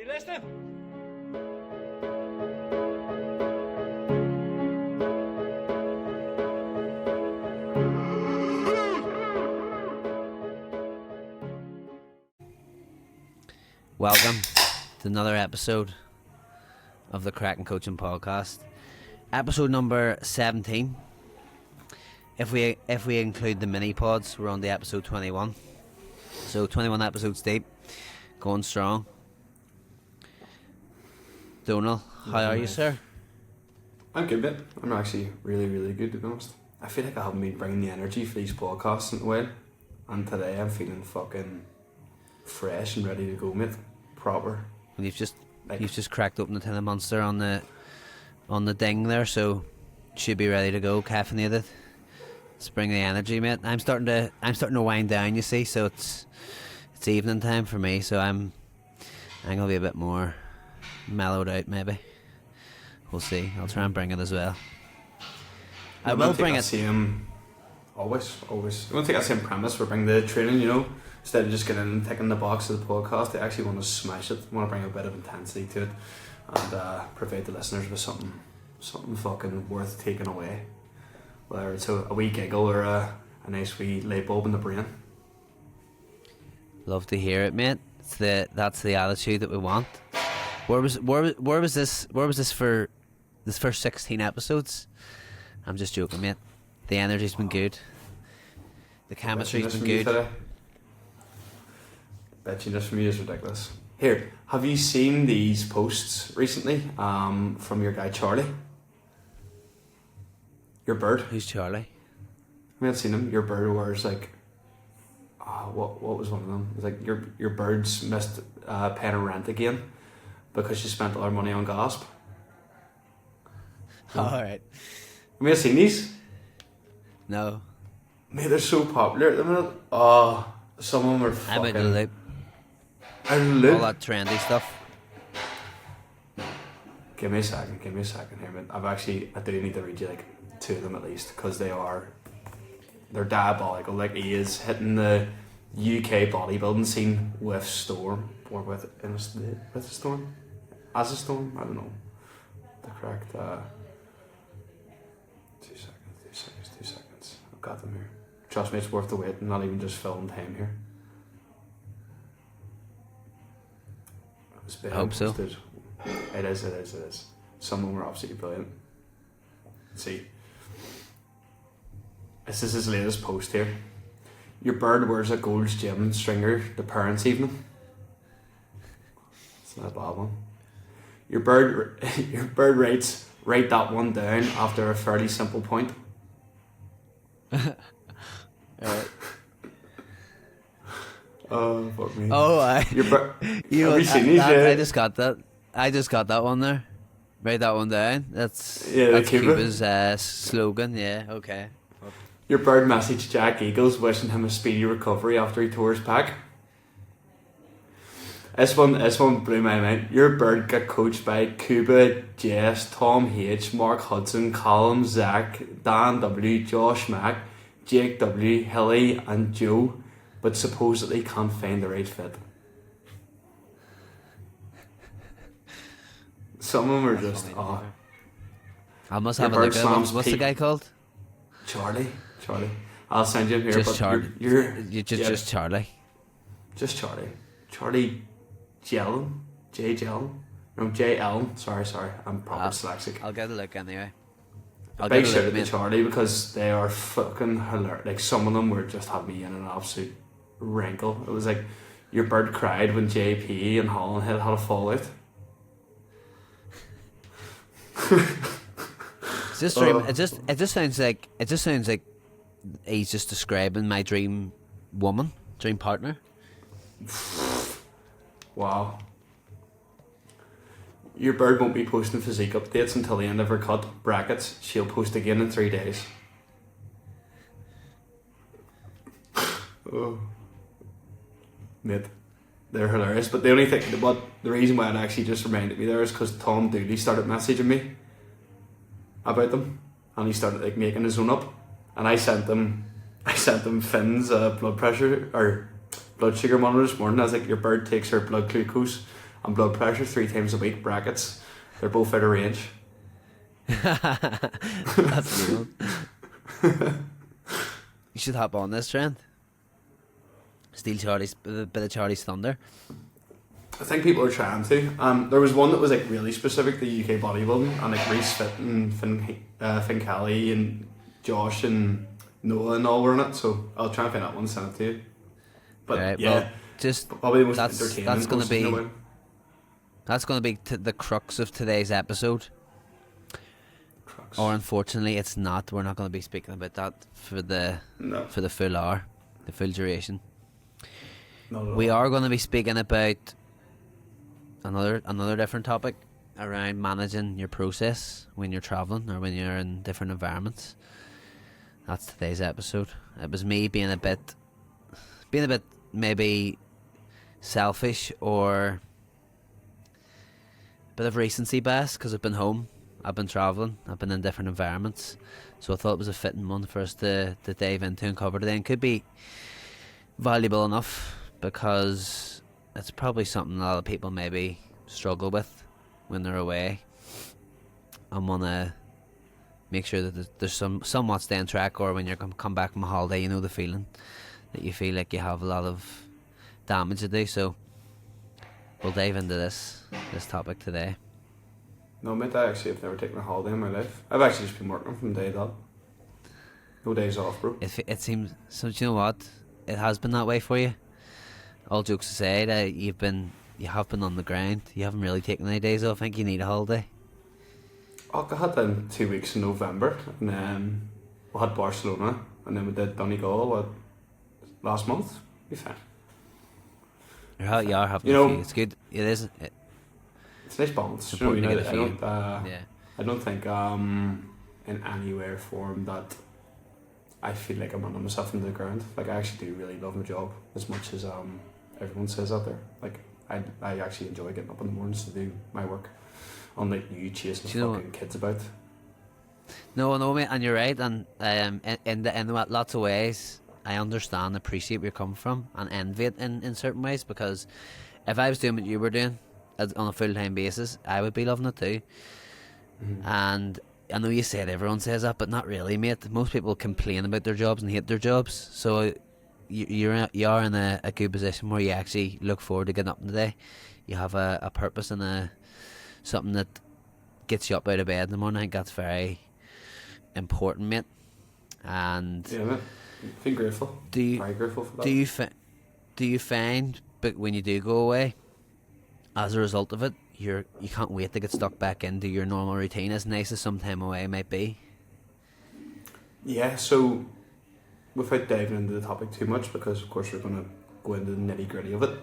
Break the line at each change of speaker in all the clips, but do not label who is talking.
you listening?
Welcome to another episode of the Craic'n Coachin podcast. Episode number 17. If we include the mini pods, we're on to episode 21. So 21 episodes deep, going strong. Donal, how are you, sir?
I'm good, mate. I'm actually really, really good, to be honest. I feel like I haven't been bringing the energy for these podcasts in a while, and today I'm feeling fucking fresh and ready to go, mate. Proper.
And you've just cracked open the tin of Monster on the ding there, so should be ready to go, caffeinated. Let's bring the energy, mate. I'm starting to wind down, you see, so it's evening time for me, so I'm gonna be a bit more mellowed out, maybe. We'll see. I'll try and bring it as well. I will bring it.
Same, always. I'm gonna take that same premise. We're bringing the training, instead of just getting in and ticking the box of the podcast. I actually want to smash it. I want to bring a bit of intensity to it, and provide the listeners with something fucking worth taking away. Whether it's a wee giggle or a nice wee light bulb in the brain.
Love to hear it, mate. That's the attitude that we want. Where was this for this first 16 episodes? I'm just joking, mate. The energy's been good. The chemistry's been good.
Bitchiness from you is ridiculous. Here, have you seen these posts recently from your guy Charlie? Your bird?
Who's Charlie?
I haven't seen him. Your bird wears like... what was one of them? It's like your bird's missed paying rent again because she spent all her money on gasp.
No. Alright.
Have you seen these?
No.
Mate, they're so popular at the minute. Oh, some of them are fucking...
I'm out of the loop.
Out of the loop?
All that trendy stuff.
Give me a second here, mate. I do need to read you like two of them at least, because they're diabolical. Like, he is hitting the UK bodybuilding scene with Storm, or with a Storm, as a Storm. I don't know the correct. 2 seconds. I've got them here. Trust me, it's worth the wait. I'm not even just filling time here.
I hope so.
It is. Some of them are absolutely brilliant. Let's see. This is his latest post here. Your bird wears a Gold's Gym stringer to parents' evening. It's not a bad one. Your bird writes, write that one down after a fairly simple point.
Alright.
Oh, fuck me.
Oh,
have you seen these
I
yet?
just got that one there. Write that one down. That's
Cuba's
slogan. Yeah, okay.
Your bird messaged Jack Eagles wishing him a speedy recovery after he tore his pack. This one blew my mind. Your bird got coached by Cuba, Jess, Tom H, Mark Hudson, Callum, Zach, Dan W, Josh Mack, Jake W, Hilly and Joe, but supposedly can't find the right fit. Some of them are just
I must have a look at it. What's the guy called?
Charlie. I'll send you him here.
Just Charlie.
Just
Charlie.
Just Charlie. Charlie Jellen. J Jellen. No, J Ellen. Sorry. I'm proper dyslexic.
I'll get a look anyway.
Big shout out to Charlie, because they are fucking hilarious. Like, some of them were just had me in an absolute wrinkle. It was like your bird cried when JP and Holland had a fallout.
It just sounds like he's just describing my dream partner.
Wow. Your bird won't be posting physique updates until the end of her cut. Brackets, she'll post again in 3 days. Oh. Mate, they're hilarious. But the reason why it actually just reminded me there is because Tom Dooley started messaging me about them, and he started like making his own up, and I sent them Finn's blood pressure or blood sugar monitor this morning. I was like, your bird takes her blood glucose and blood pressure 3 times a week, brackets. They're both out of range.
That's the one. You should hop on this trend. Steal Charlie's bit of Charlie's thunder.
I think people are trying to. There was one that was like really specific to UK bodybuilding, and like Reese Fit and Finn Kelly and Josh and Noah and all were in it. So I'll try and find that one and send it to you. But
right,
yeah,
well, just
probably the most entertaining.
That's going to be
in a way.
that's going to be the crux of today's episode.
Crux.
Or unfortunately, it's not. We're not going to be speaking about that for the full hour, the full duration.
Not at
We
all.
are going to be speaking about another different topic around managing your process when you're traveling or when you're in different environments. That's today's episode. It was me being a bit maybe selfish or a bit of recency bias because I've been home, I've been traveling, I've been in different environments, so I thought it was a fitting one for us to dive into and cover today, and could be valuable enough because it's probably something a lot of people maybe struggle with when they're away and want to make sure that there's somewhat stay on track, or when you come back from a holiday, you know the feeling that you feel like you have a lot of damage to do. So we'll dive into this topic today.
No, mate, I actually have never taken a holiday in my life. I've actually just been working from day dot. No days off, bro.
It seems so. Do you know what? It has been that way for you. All jokes aside, you have been on the grind. You haven't really taken any days off. I think you need a holiday.
Oh, I had them 2 weeks in November, and then we had Barcelona, and then we did Donegal last month. Be fine.
You are having
You
a
know-
few. It's good. It is.
It's a nice balance.
It's
You know,
important to get a
I
few.
don't.
Yeah.
I don't think in any way or form that I feel like I'm running myself into the ground. Like, I actually do really love my job as much as everyone says out there. Like, I actually enjoy getting up in the mornings to do my work, unlike you chasing
Do you know
fucking kids about.
No, mate, and you're right. And in lots of ways, I understand, appreciate where you're coming from, and envy it in certain ways, because if I was doing what you were doing on a full-time basis, I would be loving it too.
Mm-hmm.
And I know you said everyone says that, but not really, mate. Most people complain about their jobs and hate their jobs. So you are in a good position where you actually look forward to getting up in the day. You have a purpose and something that gets you up out of bed in the morning. I think that's very important, mate. And
Yeah, mate. I feel grateful. Very grateful for that.
do you find, but when you do go away, as a result of it, you can't wait to get stuck back into your normal routine, as nice as some time away might be?
Yeah, so without diving into the topic too much, because of course we're going to go into the nitty gritty of it,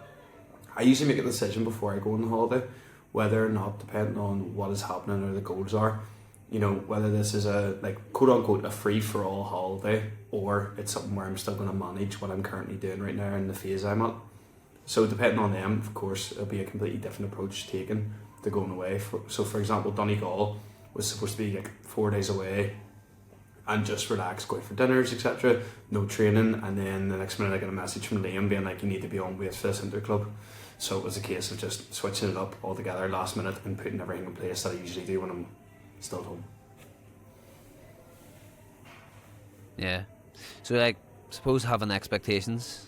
I usually make a decision before I go on the holiday, whether or not, depending on what is happening or the goals are, you know, whether this is a, like, quote unquote, a free for all holiday, or it's something where I'm still going to manage what I'm currently doing right now in the phase I'm at. So depending on them, of course, it'll be a completely different approach taken to going away. So for example, Donegal was supposed to be like 4 days away and just relax, go out for dinners, etc. No training, and then the next minute I get a message from Liam being like, you need to be on weight for this interclub. So it was a case of just switching it up altogether last minute and putting everything in place that I usually do when I'm still at home.
Yeah. So, like, suppose having expectations.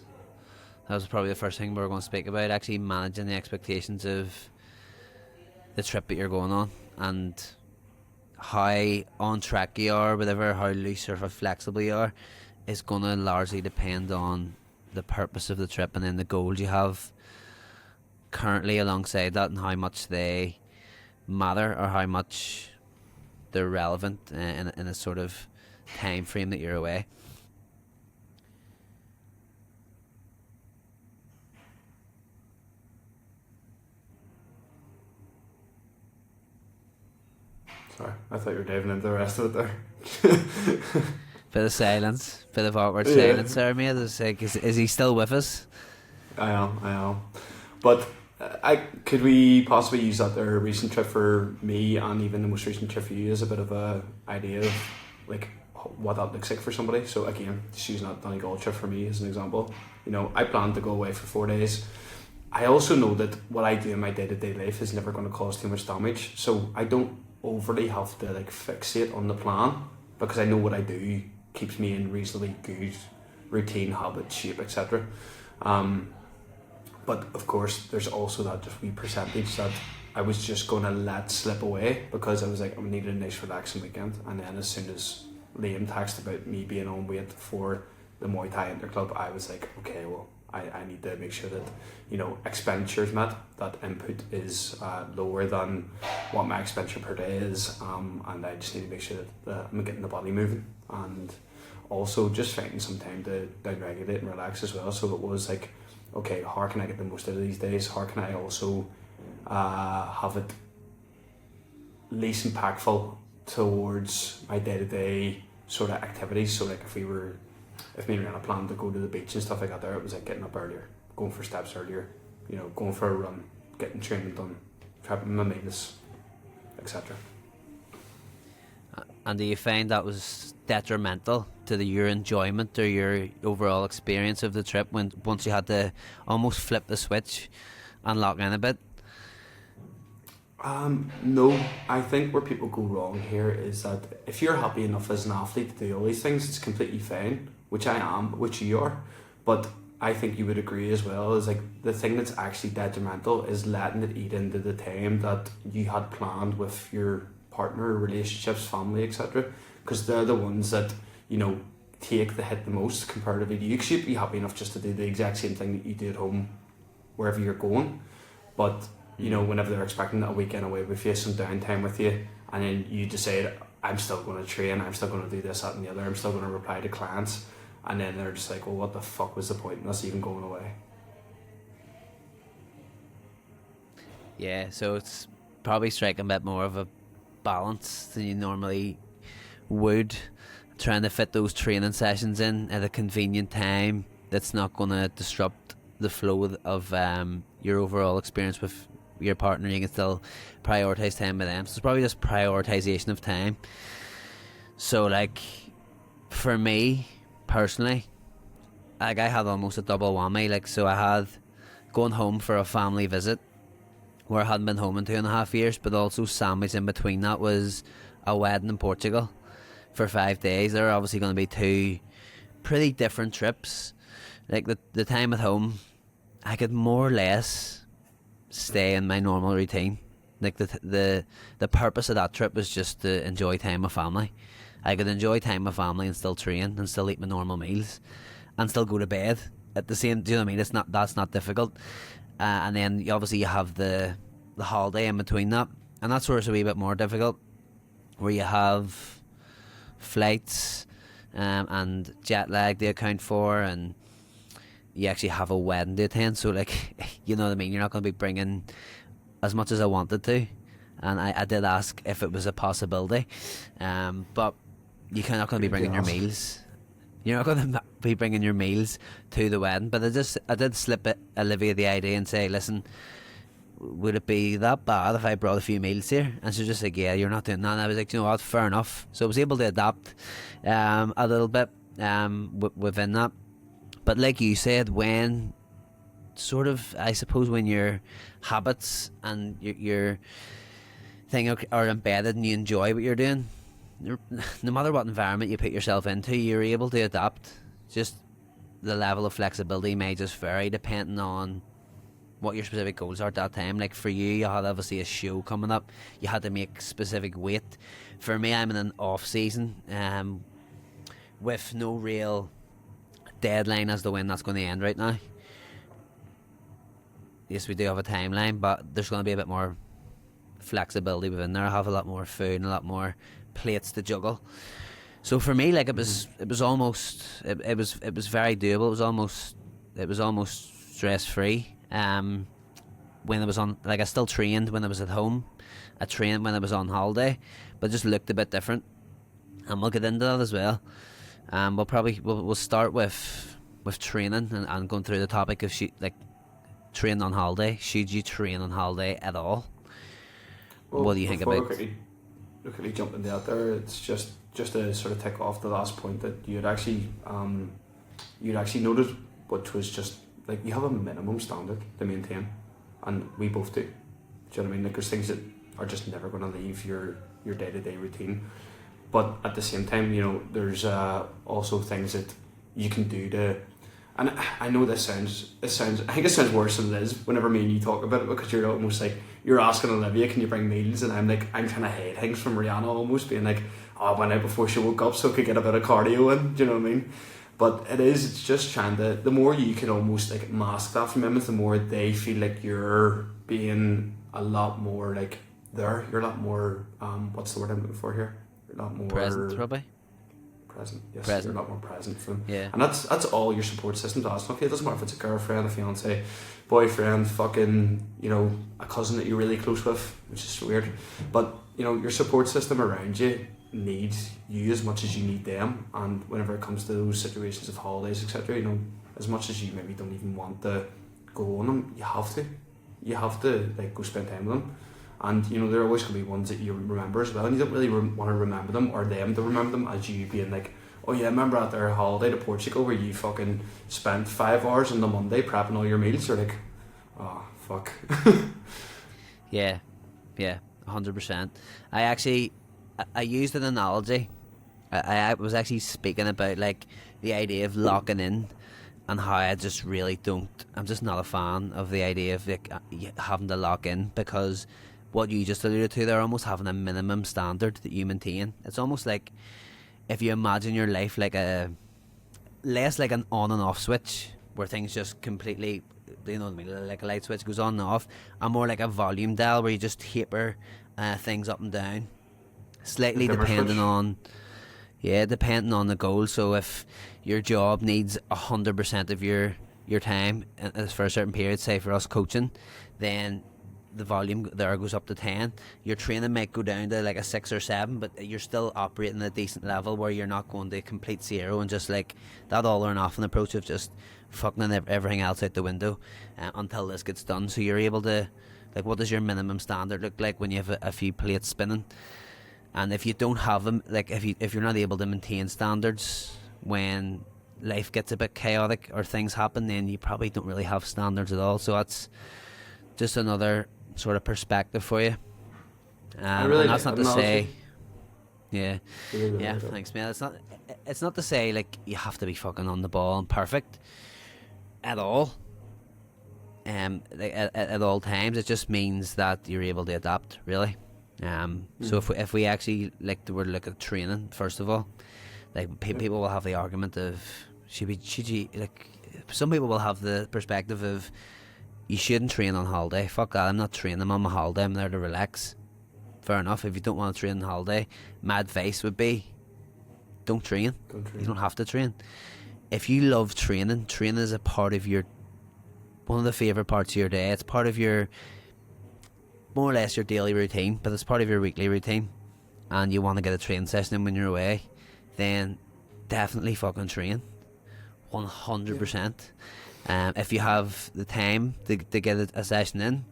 That was probably the first thing we were going to speak about, actually managing the expectations of the trip that you're going on, and how on track you are, whatever, how loose or how flexible you are, is going to largely depend on the purpose of the trip and then the goals you have currently alongside that, and how much they matter or how much they're relevant in a sort of time frame that you're away.
Sorry, I thought you were diving into the rest of it there.
Bit of silence, bit of awkward
Yeah.
silence there, mate. It's like, is he still with us?
I am. But could we possibly use that there recent trip for me, and even the most recent trip for you, as a bit of a idea of like what that looks like for somebody? So again, just using that Donegal trip for me as an example. You know, I planned to go away for 4 days. I also know that what I do in my day-to-day life is never going to cause too much damage, so I don't overly have to like fixate on the plan, because I know what I do keeps me in reasonably good routine, habit, shape, etc. But of course there's also that just wee percentage that I was just going to let slip away, because I was like, I needed a nice relaxing weekend. And then as soon as Liam texted about me being on weight for the Muay Thai Interclub, I was like, okay, well, I need to make sure that, you know, expenditure's met, that input is lower than what my expenditure per day is, and I just need to make sure that I'm getting the body moving, and also just finding some time to down-regulate and relax as well. So it was like, okay, how can I get the most out of these days? How can I also have it least impactful towards my day-to-day sort of activities? So like if me and Rihanna planned to go to the beach and stuff like that there, it was like getting up earlier, going for steps earlier, you know, going for a run, getting training done, prepping my meals, etc.
And do you find that was detrimental to your enjoyment or your overall experience of the trip once you had to almost flip the switch and lock in a bit?
No, I think where people go wrong here is that if you're happy enough as an athlete to do all these things, it's completely fine, which I am, which you are. But I think you would agree as well, is like the thing that's actually detrimental is letting it eat into the time that you had planned with your partner, relationships, family, etc. Because they're the ones that, you know, take the hit the most comparatively to you. Because you'd be happy enough just to do the exact same thing that you do at home wherever you're going. But you know, whenever they're expecting a weekend away with you, some downtime with you, and then you decide, I'm still going to train, I'm still going to do this, that and the other, I'm still going to reply to clients, and then they're just like, well, what the fuck was the point in us even going away?
Yeah, so it's probably striking a bit more of a balance than you normally would, trying to fit those training sessions in at a convenient time that's not going to disrupt the flow of your overall experience with your partner. You can still prioritise time with them, so it's probably just prioritisation of time. So like for me personally, like I had almost a double whammy. Like, so I had going home for a family visit where I hadn't been home in 2.5 years, but also sandwiched in between that was a wedding in Portugal for 5 days. They're obviously going to be two pretty different trips. Like the time at home, I could more or less stay in my normal routine. Like the purpose of that trip was just to enjoy time with family. I could enjoy time with family and still train and still eat my normal meals and still go to bed at the same. Do you know what I mean? That's not difficult. And then obviously you have the holiday in between that, and that's where it's a wee bit more difficult, where you have flights and jet lag to account for, and you actually have a wedding to attend. So like, you know what I mean, you're not going to be bringing as much as I wanted to, and I did ask if it was a possibility, but you're not going to be bringing your meals. You're not going to be bringing your meals to the wedding. But I did slip Olivia the idea and say, listen, would it be that bad if I brought a few meals here? And she was just like, yeah, you're not doing that. And I was like, you know what, fair enough. So I was able to adapt a little bit within that. But like you said, when sort of, I suppose, when your habits and your thing are embedded and you enjoy what you're doing, no matter what environment you put yourself into, you're able to adapt. Just the level of flexibility may just vary depending on what your specific goals are at that time. Like for you had obviously a show coming up, you had to make specific weight. For me, I'm in an off season with no real deadline as to when that's going to end right now. Yes, we do have a timeline, but there's going to be a bit more flexibility within there. I have a lot more food and a lot more plates to juggle. So for me, like it was almost it was very doable. It was almost stress free. When I was on, like, I still trained when I was at home. I trained when I was on holiday, but it just looked a bit different. And we'll get into that as well. We'll start with training and going through the topic of training on holiday. Should you train on holiday at all?
Well,
what do you think about?
Quickly jump into that there. It's just to sort of tick off the last point that you'd actually noted, which was just like you have a minimum standard to maintain, and we both do. Do you know what I mean? Like there's things that are just never going to leave your day-to-day routine, but at the same time, you know, there's also things that you can do to. And I know this sounds. I think it sounds worse than it is whenever me and you talk about it, because you're almost like you're asking Olivia, can you bring meals, and I'm trying to hide things from Rihanna, almost being like, oh, I went out before she woke up so I could get a bit of cardio in. Do you know what I mean? But it's just trying to. The more you can almost like mask that from them, the more they feel like you're being a lot more like there. You're a lot more. What's the word I'm looking for here? You're a lot more
present, probably.
Present, yes,
present.
you're a lot more present for them.
Yeah.
And that's all your support system's asking of you. It doesn't matter if it's a girlfriend, a fiance, boyfriend, fucking, you know, a cousin that you're really close with, which is weird. But, you know, your support system around you needs you as much as you need them. And whenever it comes to those situations of holidays, etc., you know, as much as you maybe don't even want to go on them, you have to. You have to, like, go spend time with them. And, you know, there are always going to be ones that you remember as well, and you don't really want to remember them, or them to remember them, as you being like, oh yeah, remember at their holiday to Portugal where you fucking spent 5 hours on the Monday prepping all your meals? You're like, oh, fuck.
Yeah, 100%. I used an analogy. I was actually speaking about like the idea of locking in, and how I just really don't. I'm just not a fan of the idea of like having to lock in, because what you just alluded to, they're almost having a minimum standard that you maintain. It's almost like if you imagine your life like less like an on and off switch, where things just completely, you know what I mean, like a light switch goes on and off, and more like a volume dial where you just taper things up and down, slightly depending on the goal. So if your job needs 100% of your time for a certain period, say for us coaching, then the volume there goes up to 10. Your training might go down to like a 6 or 7, but you're still operating at a decent level where you're not going to complete zero and just like that all or nothing approach of just fucking everything else out the window until this gets done. So you're able to, like, what does your minimum standard look like when you have a few plates spinning? And if you don't have them, like if you're not able to maintain standards when life gets a bit chaotic or things happen, then you probably don't really have standards at all. So that's just another sort of perspective for you. And that's not to say, yeah, thanks, man. It's not to say like you have to be fucking on the ball and perfect at all. Like, at all times, it just means that you're able to adapt, really. So if we actually were to look at training, first of all, like people will have the argument of should you like, some people will have the perspective of you shouldn't train on holiday. Fuck that, I'm not training, I'm on my holiday, I'm there to relax. Fair enough. If you don't want to train on holiday, my advice would be don't train. You don't have to train. If you love training is a part of one of the favourite parts of your day. It's part of your, more or less your daily routine, but it's part of your weekly routine, and you want to get a training session in when you're away, then definitely fucking train 100%. If you have the time to get a session in,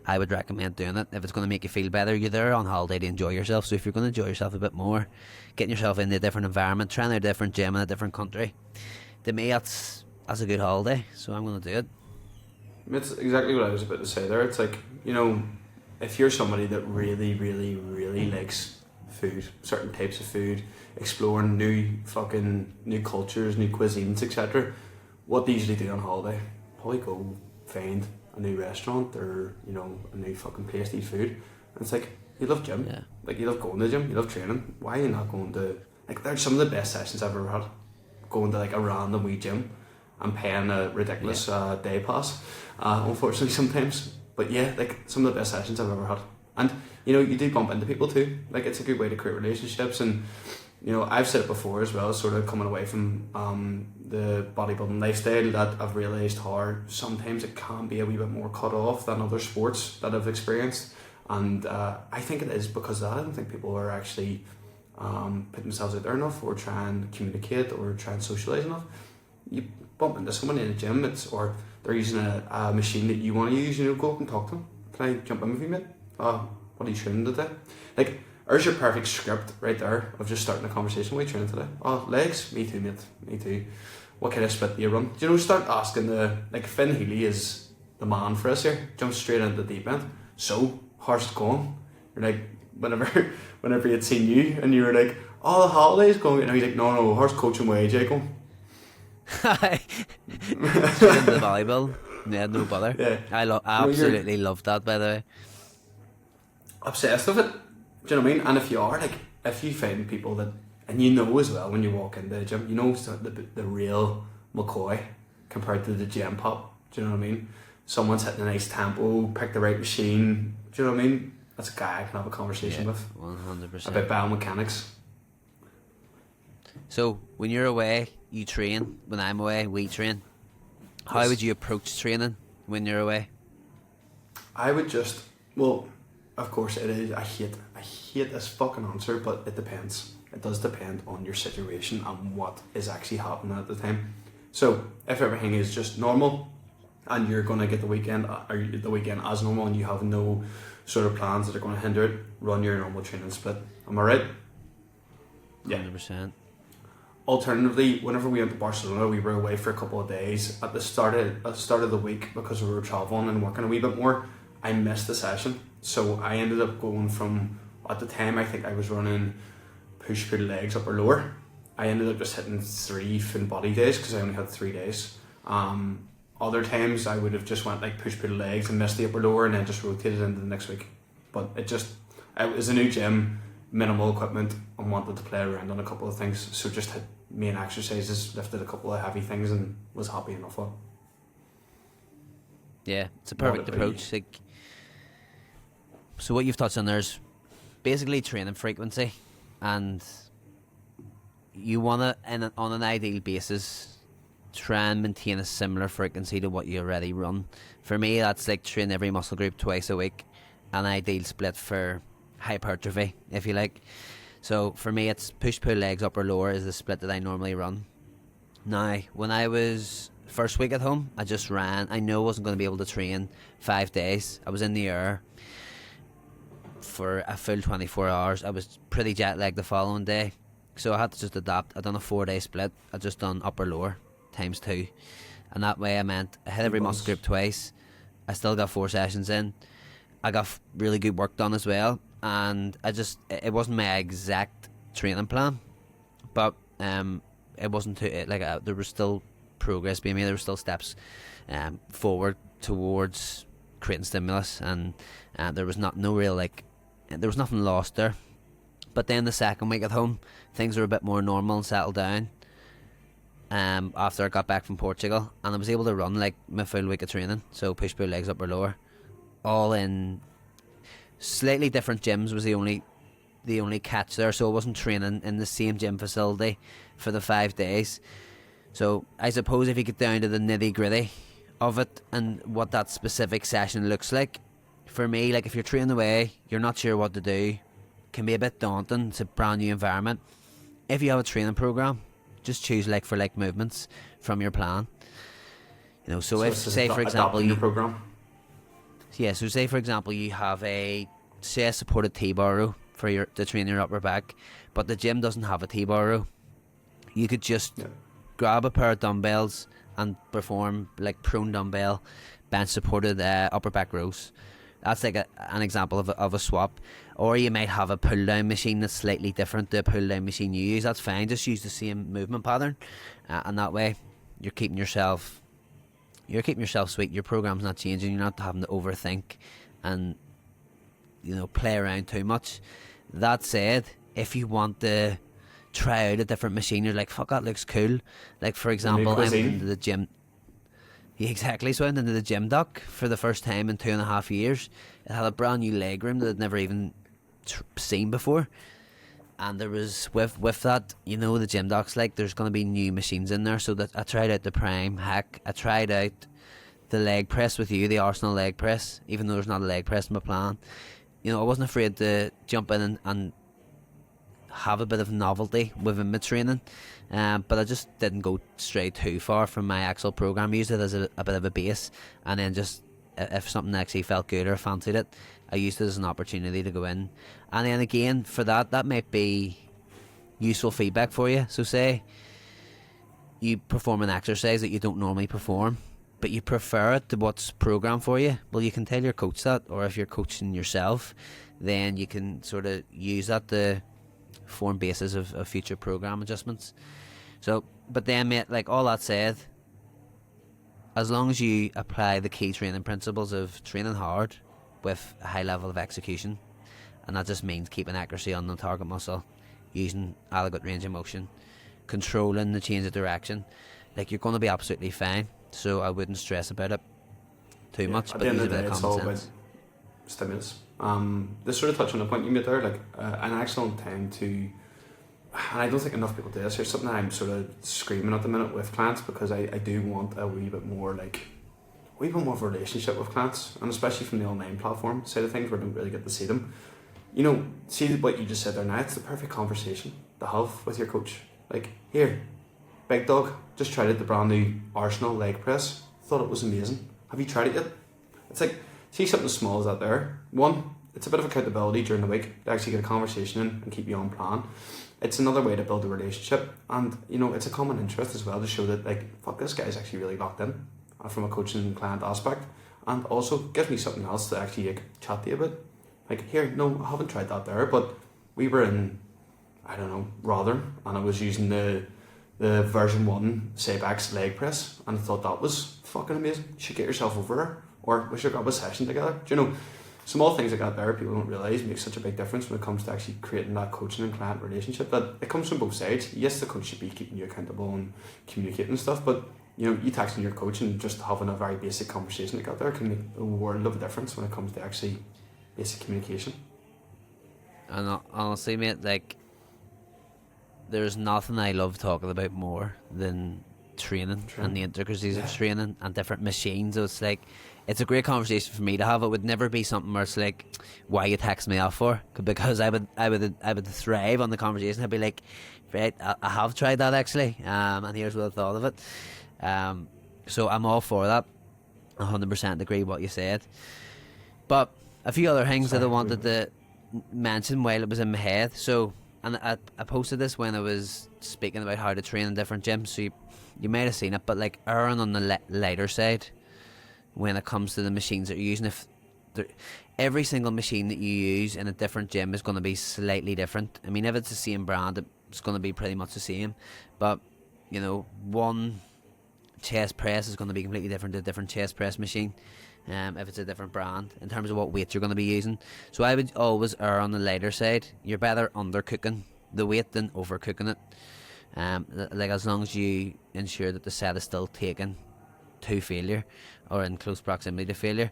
I would recommend doing it. If it's going to make you feel better, you're there on holiday to enjoy yourself. So if you're going to enjoy yourself a bit more, getting yourself into a different environment, trying out a different gym in a different country, to me that's a good holiday. So I'm going to do it.
It's exactly what I was about to say there. It's like, you know, if you're somebody that really, really, really likes food, certain types of food, exploring new cultures, new cuisines, etc., what they usually do on holiday, probably go find a new restaurant or, you know, a new fucking place to eat food. And it's like, you love gym. Yeah. Like, you love going to the gym, you love training. Why are you not going to, like, there's some of the best sessions I've ever had. Going to like a random wee gym and paying a ridiculous day pass, unfortunately sometimes. But yeah, like some of the best sessions I've ever had. And, you know, you do bump into people too. Like, it's a good way to create relationships. And, you know, I've said it before as well, sort of coming away from the bodybuilding lifestyle, that I've realised how sometimes it can be a wee bit more cut off than other sports that I've experienced. And I think it is because of that. I don't think people are actually put themselves out there enough, or try and communicate, or try and socialise enough. You bump into someone in a gym, or they're using a machine that you want to use, you know, go up and talk to them. Can I jump in with you, mate? What are you training today? Like, there's your perfect script right there of just starting a conversation. What are you training today? Oh, legs? Me too, mate. Me too. what kind of split do you run? Do you know, start asking like Finn Healy is the man for us here, jumps straight into the deep end. So, how's it going? You're like, whenever he'd seen you, and you were like, oh, the holiday's going, and he's like, no, how's coaching with AJ going?
Straight into the volleyball. Yeah, no bother.
Yeah.
I absolutely love that, by the way.
Obsessed with it. Do you know what I mean? And if you are, like, if you find people that, and you know as well when you walk into the gym, you know the real McCoy compared to the gym pop. Do you know what I mean? Someone's hitting a nice tempo, pick the right machine. Do you know what I mean? That's a guy I can have a conversation with.
100%.
About biomechanics.
So, when you're away, you train. When I'm away, we train. How
Yes.
would you approach training when you're away?
I would just, well, of course it is, I hate this fucking answer, but it depends. It does depend on your situation and what is actually happening at the time. So, if everything is just normal, and you're going to get the weekend as normal, and you have no sort of plans that are going to hinder it, run your normal training split. Am I right? Yeah.
100%.
Alternatively, whenever we went to Barcelona, we were away for a couple of days. At the start of the week, because we were travelling and working a wee bit more, I missed the session. So I ended up going from, at the time I think I was running push pull legs upper lower. I ended up just hitting 3 full body days because I only had 3 days. Other times I would have just went like push pull legs and missed the upper lower and then just rotated into the next week. But it was a new gym, minimal equipment, and wanted to play around on a couple of things. So just had main exercises, lifted a couple of heavy things, and was happy enough with it.
Yeah, it's a perfect approach. Like, so what you've touched on there is basically training frequency, and you want to, on an ideal basis, try and maintain a similar frequency to what you already run. For me, that's like train every muscle group twice a week, an ideal split for hypertrophy, if you like. So for me, it's push pull legs upper lower is the split that I normally run. Now, when I was first week at home, I just ran. I know I wasn't going to be able to train 5 days. I was in the air for a full 24 hours. I was pretty jet lagged the following day, so I had to just adapt. I done a 4-day split. I just done upper lower times 2, and that way I meant I hit every muscle group twice. I still got 4 sessions in. I got really good work done as well, and it wasn't my exact training plan, but it wasn't too there was still progress being made. There were still steps forward towards creating stimulus, and there was there was nothing lost there. But then the second week at home, things were a bit more normal and settled down. After I got back from Portugal, and I was able to run like my full week of training, so push pull legs upper lower, all in slightly different gyms was the only catch there. So I wasn't training in the same gym facility for the 5 days. So I suppose if you get down to the nitty gritty of it and what that specific session looks like, for me, like if you're training away, you're not sure what to do, can be a bit daunting. It's a brand new environment. If you have a training program, just choose like for like movements from your plan. You know, so if say for example
your program.
Yeah, so say for example you have a supported T-bar row to train your upper back, but the gym doesn't have a T-bar row. You could just grab a pair of dumbbells and perform like prone dumbbell bench supported upper back rows. That's like an example of a swap. Or you might have a pull down machine that's slightly different to a pull down machine you use. That's fine. Just use the same movement pattern, and that way you're keeping yourself sweet. Your program's not changing. You're not having to overthink and play around too much. That said, if you want to try out a different machine, you're like, fuck, that looks cool. Like for example, I went into the gym. Yeah, exactly. So I went into the gym dock for the first time in 2.5 years. It had a brand new leg room that I'd never even seen before. And there was, with that, the gym dock's like, there's going to be new machines in there. So that I tried out the Prime hack. I tried out the leg press with you, the Arsenal leg press, even though there's not a leg press in my plan. I wasn't afraid to jump in and have a bit of novelty within my training. But I just didn't go straight too far from my actual program. I used it as a bit of a base, and then just if something actually felt good or fancied it, I used it as an opportunity to go in. And then again, for that might be useful feedback for you. So say you perform an exercise that you don't normally perform, but you prefer it to what's programmed for you. Well, you can tell your coach that, or if you're coaching yourself, then you can sort of use that to form basis of future program adjustments. So, but then, mate, like all that said, as long as you apply the key training principles of training hard with a high level of execution, and that just means keeping accuracy on the target muscle, using adequate range of motion, controlling the change of direction, like you're going to be absolutely fine. So I wouldn't stress about it too much.
At
But
the end
use
of
a
the
bit
day,
of
it's
common
all
sense.
about stimulus. This sort of touch on the point you made there, like an excellent time to, and I don't think enough people do this. Here's something I'm sort of screaming at the minute with clients, because I do want a wee bit more of a relationship with clients, and especially from the online platform side of things where I don't really get to see them. You know, see what you just said there now, it's the perfect conversation to have with your coach. Like, here, big dog, just tried it, the brand new Arsenal leg press, thought it was amazing. Have you tried it yet? It's like, see something as small as that there. One, it's a bit of accountability during the week to actually get a conversation in and keep you on plan. It's another way to build a relationship, and you know, it's a common interest as well to show that, like, fuck, this guy's actually really locked in from a coaching and client aspect, and also gives me something else to actually chat to you about. Like, here, no, I haven't tried that there, but we were in, I don't know, Rotherham, and I was using the version 1 Sabex leg press, and I thought that was fucking amazing. You should get yourself over there, or we should grab a session together. Do you know, small things like that there, people don't realise make such a big difference when it comes to actually creating that coaching and client relationship. That it comes from both sides. Yes, the coach should be keeping you accountable and communicating and stuff, but you know, you texting your coach and just having a very basic conversation like that there can make a world of a difference when it comes to actually basic communication.
And honestly, mate, like, there's nothing I love talking about more than training and the intricacies of training and different machines. So it's like, it's a great conversation for me to have. It would never be something where it's like, why you text me off for? Because I would thrive on the conversation. I'd be like, right, I have tried that actually, and here's what I thought of it. So I'm all for that. 100% agree with what you said. But a few other things that I wanted to mention while it was in my head. So, and I posted this when I was speaking about how to train in different gyms, so you might have seen it, but like, erring on the lighter side when it comes to the machines that you're using. Every single machine that you use in a different gym is going to be slightly different. I mean, if it's the same brand, it's going to be pretty much the same, but you know, one chest press is going to be completely different to a different chest press machine, if it's a different brand, in terms of what weight you're going to be using. So I would always err on the lighter side. You're better undercooking the weight than overcooking it. Like, as long as you ensure that the set is still taken to failure or in close proximity to failure,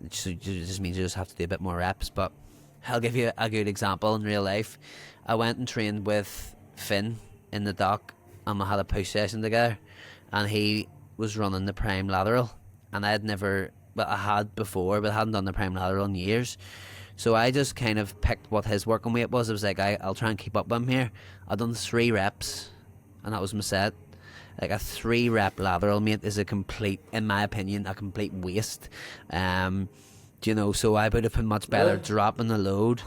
it just means you just have to do a bit more reps. But I'll give you a good example in real life. I went and trained with Finn in the dock, and we had a push session together, and he was running the prime lateral, and I had before, but I hadn't done the prime lateral in years. So I just kind of picked what his working weight was. I was like, I'll try and keep up with him here. I done 3 reps, and that was my set. Like, a 3-rep lateral, mate, is in my opinion, a complete waste. You know, so I would have been much better dropping the load,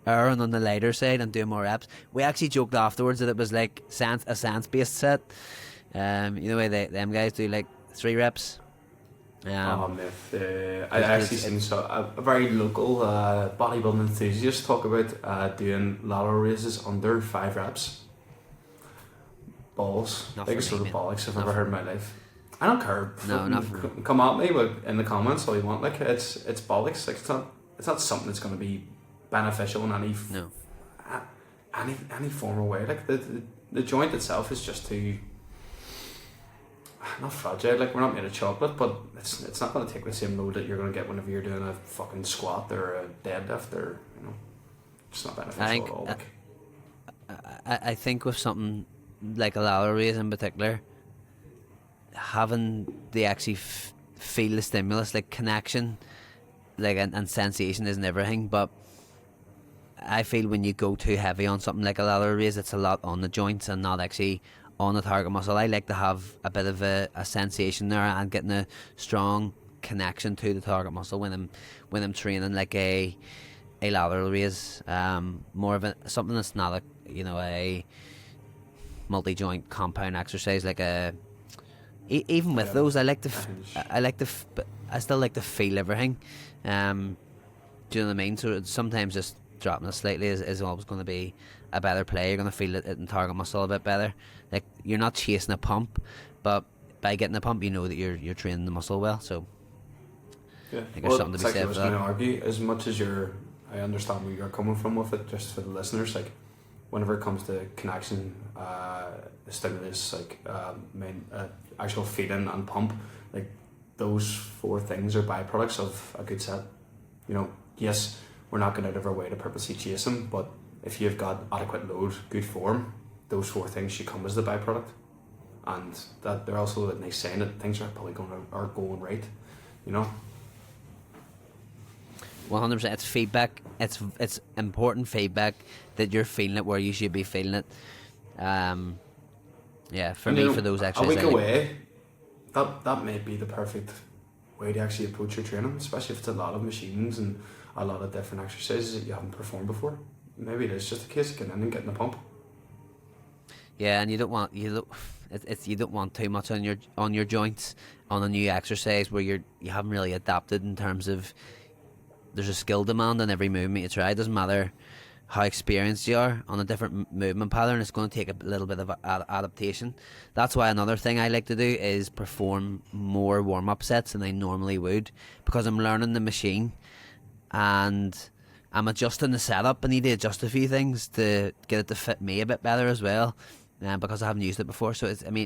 erring on the lighter side, and doing more reps. We actually joked afterwards that it was like a science-based set. You know, way them guys do like 3 reps.
I actually seen a very local bodybuilding enthusiast talk about doing lateral raises under 5 reps. Balls. Biggest sort of bollocks I've ever heard in my life. I don't care.
No, not for me.
Come at me in the comments all you want. Like, it's bollocks. Like, it's not something that's going to be beneficial in any form or way. Like, the joint itself is just too, not fragile. Like, we're not made of chocolate, but it's not going to take the same load that you're going to get whenever you're doing a fucking squat or a deadlift, or, you know, it's not beneficial at all. Like,
I think with something like a lateral raise in particular, having the actually feel the stimulus, like connection, like and sensation isn't everything, but I feel when you go too heavy on something like a lateral raise, it's a lot on the joints and not actually on the target muscle. I like to have a bit of a sensation there and getting a strong connection to the target muscle when I'm training like a lateral raise. More of something that's not a multi-joint compound exercise, like even with those, I like to I still like to feel everything. Do you know what I mean? So sometimes just dropping it slightly is always going to be a better play. You're going to feel it in target muscle a bit better. Like, you're not chasing a pump, but by getting a pump, you know that you're training the muscle well. So
yeah,
I think there's something to be said
I
for
was
that.
going to argue, as much as I understand where you're coming from with it, just for the listeners, like, whenever it comes to connection, stimulus, like actual feeding and pump, like, those 4 things are byproducts of a good set. You know, yes, we're not going out of our way to purposely chase them, but if you've got adequate load, good form, those 4 things should come as the byproduct. And that they're also a nice sign that things are probably going right, you know.
100%. It's feedback. It's important feedback that you're feeling it where you should be feeling it. Yeah, for me, for those exercises,
a week away, that may be the perfect way to actually approach your training, especially if it's a lot of machines and a lot of different exercises that you haven't performed before. Maybe it is just a case of getting in and getting a pump.
Yeah, and you don't want you don't want too much on your joints on a new exercise where you haven't really adapted in terms of, there's a skill demand on every movement you try. It doesn't matter how experienced you are on a different movement pattern, it's going to take a little bit of adaptation. That's why another thing I like to do is perform more warm-up sets than I normally would, because I'm learning the machine and I'm adjusting the setup. I need to adjust a few things to get it to fit me a bit better as well, because I haven't used it before. So it may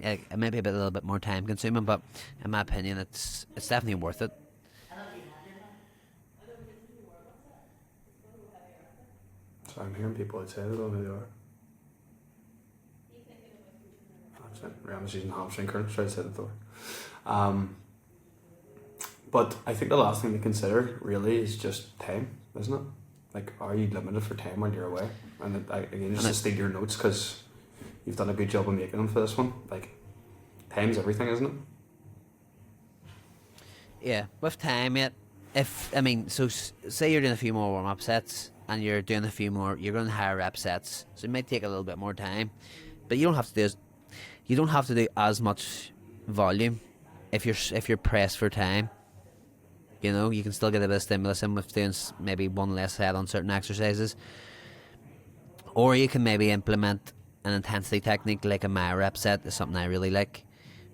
be a little bit more time consuming, but in my opinion it's definitely worth it.
So I'm hearing people outside, I don't know who they are. Rihanna's using hamstring currents right outside the door. But I think the last thing to consider really is just time, isn't it? Like, are you limited for time while you're away? And again, just to steal your notes, because you've done a good job of making them for this one. Like, time's everything, isn't it?
Yeah, with time, so say you're doing a few more warm-up sets and you're doing a few more, you're going to higher rep sets, so it might take a little bit more time, but you don't have to do as much volume if you're pressed for time. You know, you can still get a bit of stimulus in with doing maybe one less set on certain exercises, or you can maybe implement an intensity technique like a myo rep set. Is something I really like,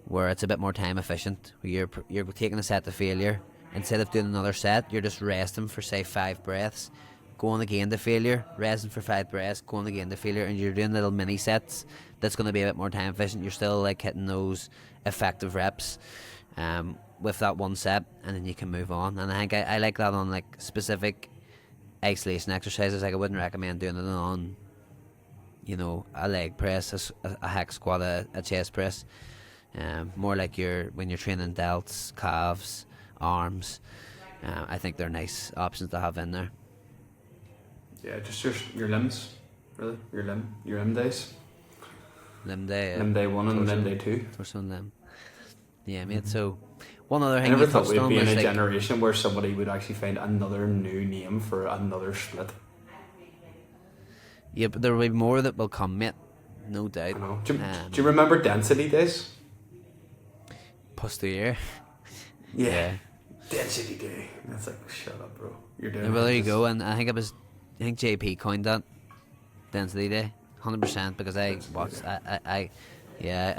where it's a bit more time efficient, where you're taking a set to failure. Instead of doing another set, you're just resting for, say, 5 breaths, going again to failure, resting for 5 breaths, going again to failure, and you're doing little mini sets. That's going to be a bit more time efficient. You're still like hitting those effective reps with that one set, and then you can move on. And I think I like that on like specific isolation exercises. Like, I wouldn't recommend doing it on, you know, a leg press, a hack squat, a chest press. More like when you're training delts, calves, arms. I think they're nice options to have in there.
Yeah, just your limbs, really. Your limb days.
Limb day.
Limb day 1 and limb day 2.
Torso and limb. Yeah, mate. So one other thing
I never
you
thought
touched
we'd
on
be in
was
a
like,
generation where somebody would actually find another new name for another split.
yeah, but there will be more that will come, mate. No doubt.
I know. Do you remember density days?
Posterior.
Yeah. Density day. That's like, shut up, bro. You're doing.
Yeah, well, there you go. And I think JP coined that density day, 100%, because I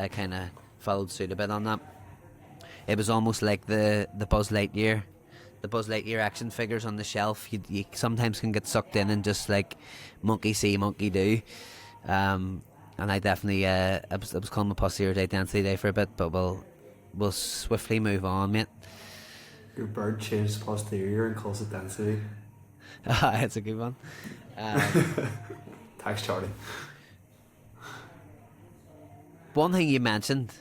kind of followed suit a bit on that. It was almost like the Buzz Lightyear action figures on the shelf. You sometimes can get sucked in and just like monkey see, monkey do. And I definitely I was calling my posterior day density day for a bit, but we'll swiftly move on, mate.
Your bird changed posterior and calls it density.
It's a good one.
Thanks, Charlie.
One thing you mentioned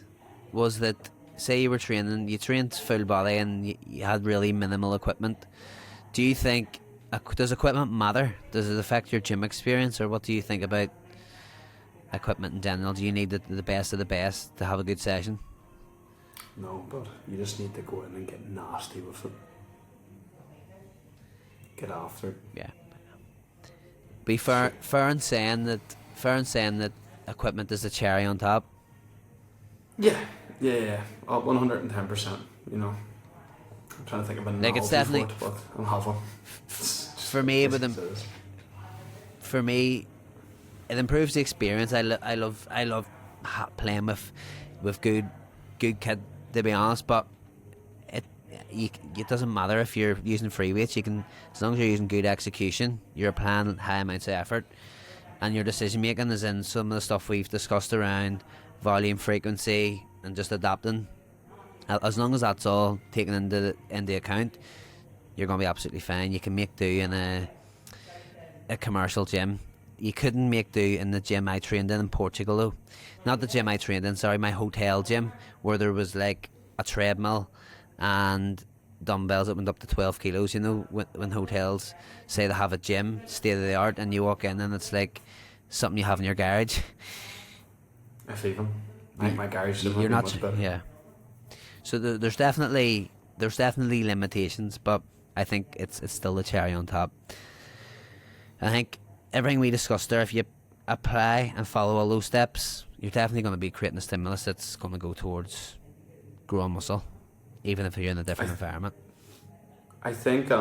was that, say you trained full body and you had really minimal equipment. Do you think, does equipment matter? Does it affect your gym experience, or what do you think about equipment in general? Do you need the best of the best to have a good session?
No, but you just need to go in and get nasty with it. Get after it.
Yeah. Be fair in saying that equipment is the cherry on top.
Yeah. 110%. You know, I'm trying to think of an
Like, it's
analogy
definitely
for it, but I don't have one.
for me with them. For me, it improves the experience. I love playing with good kid, to be honest. But it doesn't matter if you're using free weights. You can, as long as you're using good execution, you're applying high amounts of effort, and your decision making is in some of the stuff we've discussed around volume, frequency, and just adapting. As long as that's all taken into account, you're going to be absolutely fine. You can make do in a commercial gym. You couldn't make do in the gym I trained in Portugal, though. Not the gym I trained in, sorry, my hotel gym, where there was like a treadmill and dumbbells that went up to 12 kilos. You know, when hotels say they have a gym, state of the art, and you walk in and it's like something you have in your garage.
If even. My garage is
You're not,
much better.
yeah. So there's definitely limitations, but I think it's still the cherry on top. I think everything we discussed there, if you apply and follow all those steps, you're definitely going to be creating a stimulus that's going to go towards growing muscle, even if you're in a different environment.
I think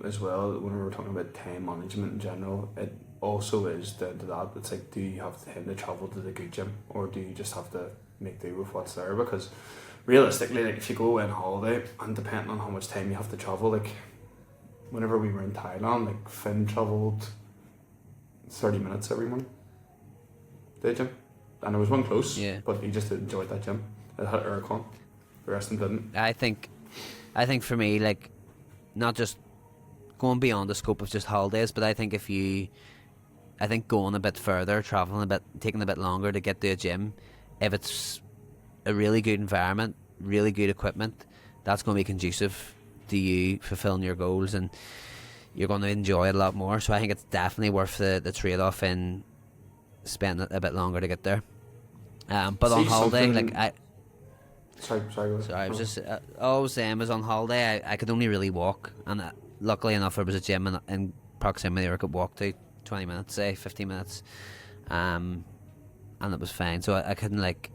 as well, when we were talking about time management in general, it also is down to that. It's like, do you have time to travel to the good gym, or do you just have to make do with what's there? Because realistically, like, if you go on holiday, and depending on how much time you have to travel, like whenever we were in Thailand, like Finn travelled 30 minutes every morning to the gym, and there was one close, but he just enjoyed that gym. It had aircon, the rest of them didn't.
I think for me, like, not just going beyond the scope of just holidays, but I think going a bit further, travelling a bit, taking a bit longer to get to a gym, if it's a really good environment, really good equipment, that's going to be conducive to you fulfilling your goals, and you're going to enjoy it a lot more. So I think it's definitely worth the trade-off in spending a bit longer to get there. But on holiday, like
Sorry.
I was just all I was saying was on holiday I could only really walk, and luckily enough there was a gym in proximity where I could walk to 20 minutes, say 15 minutes, and it was fine. So I couldn't, like,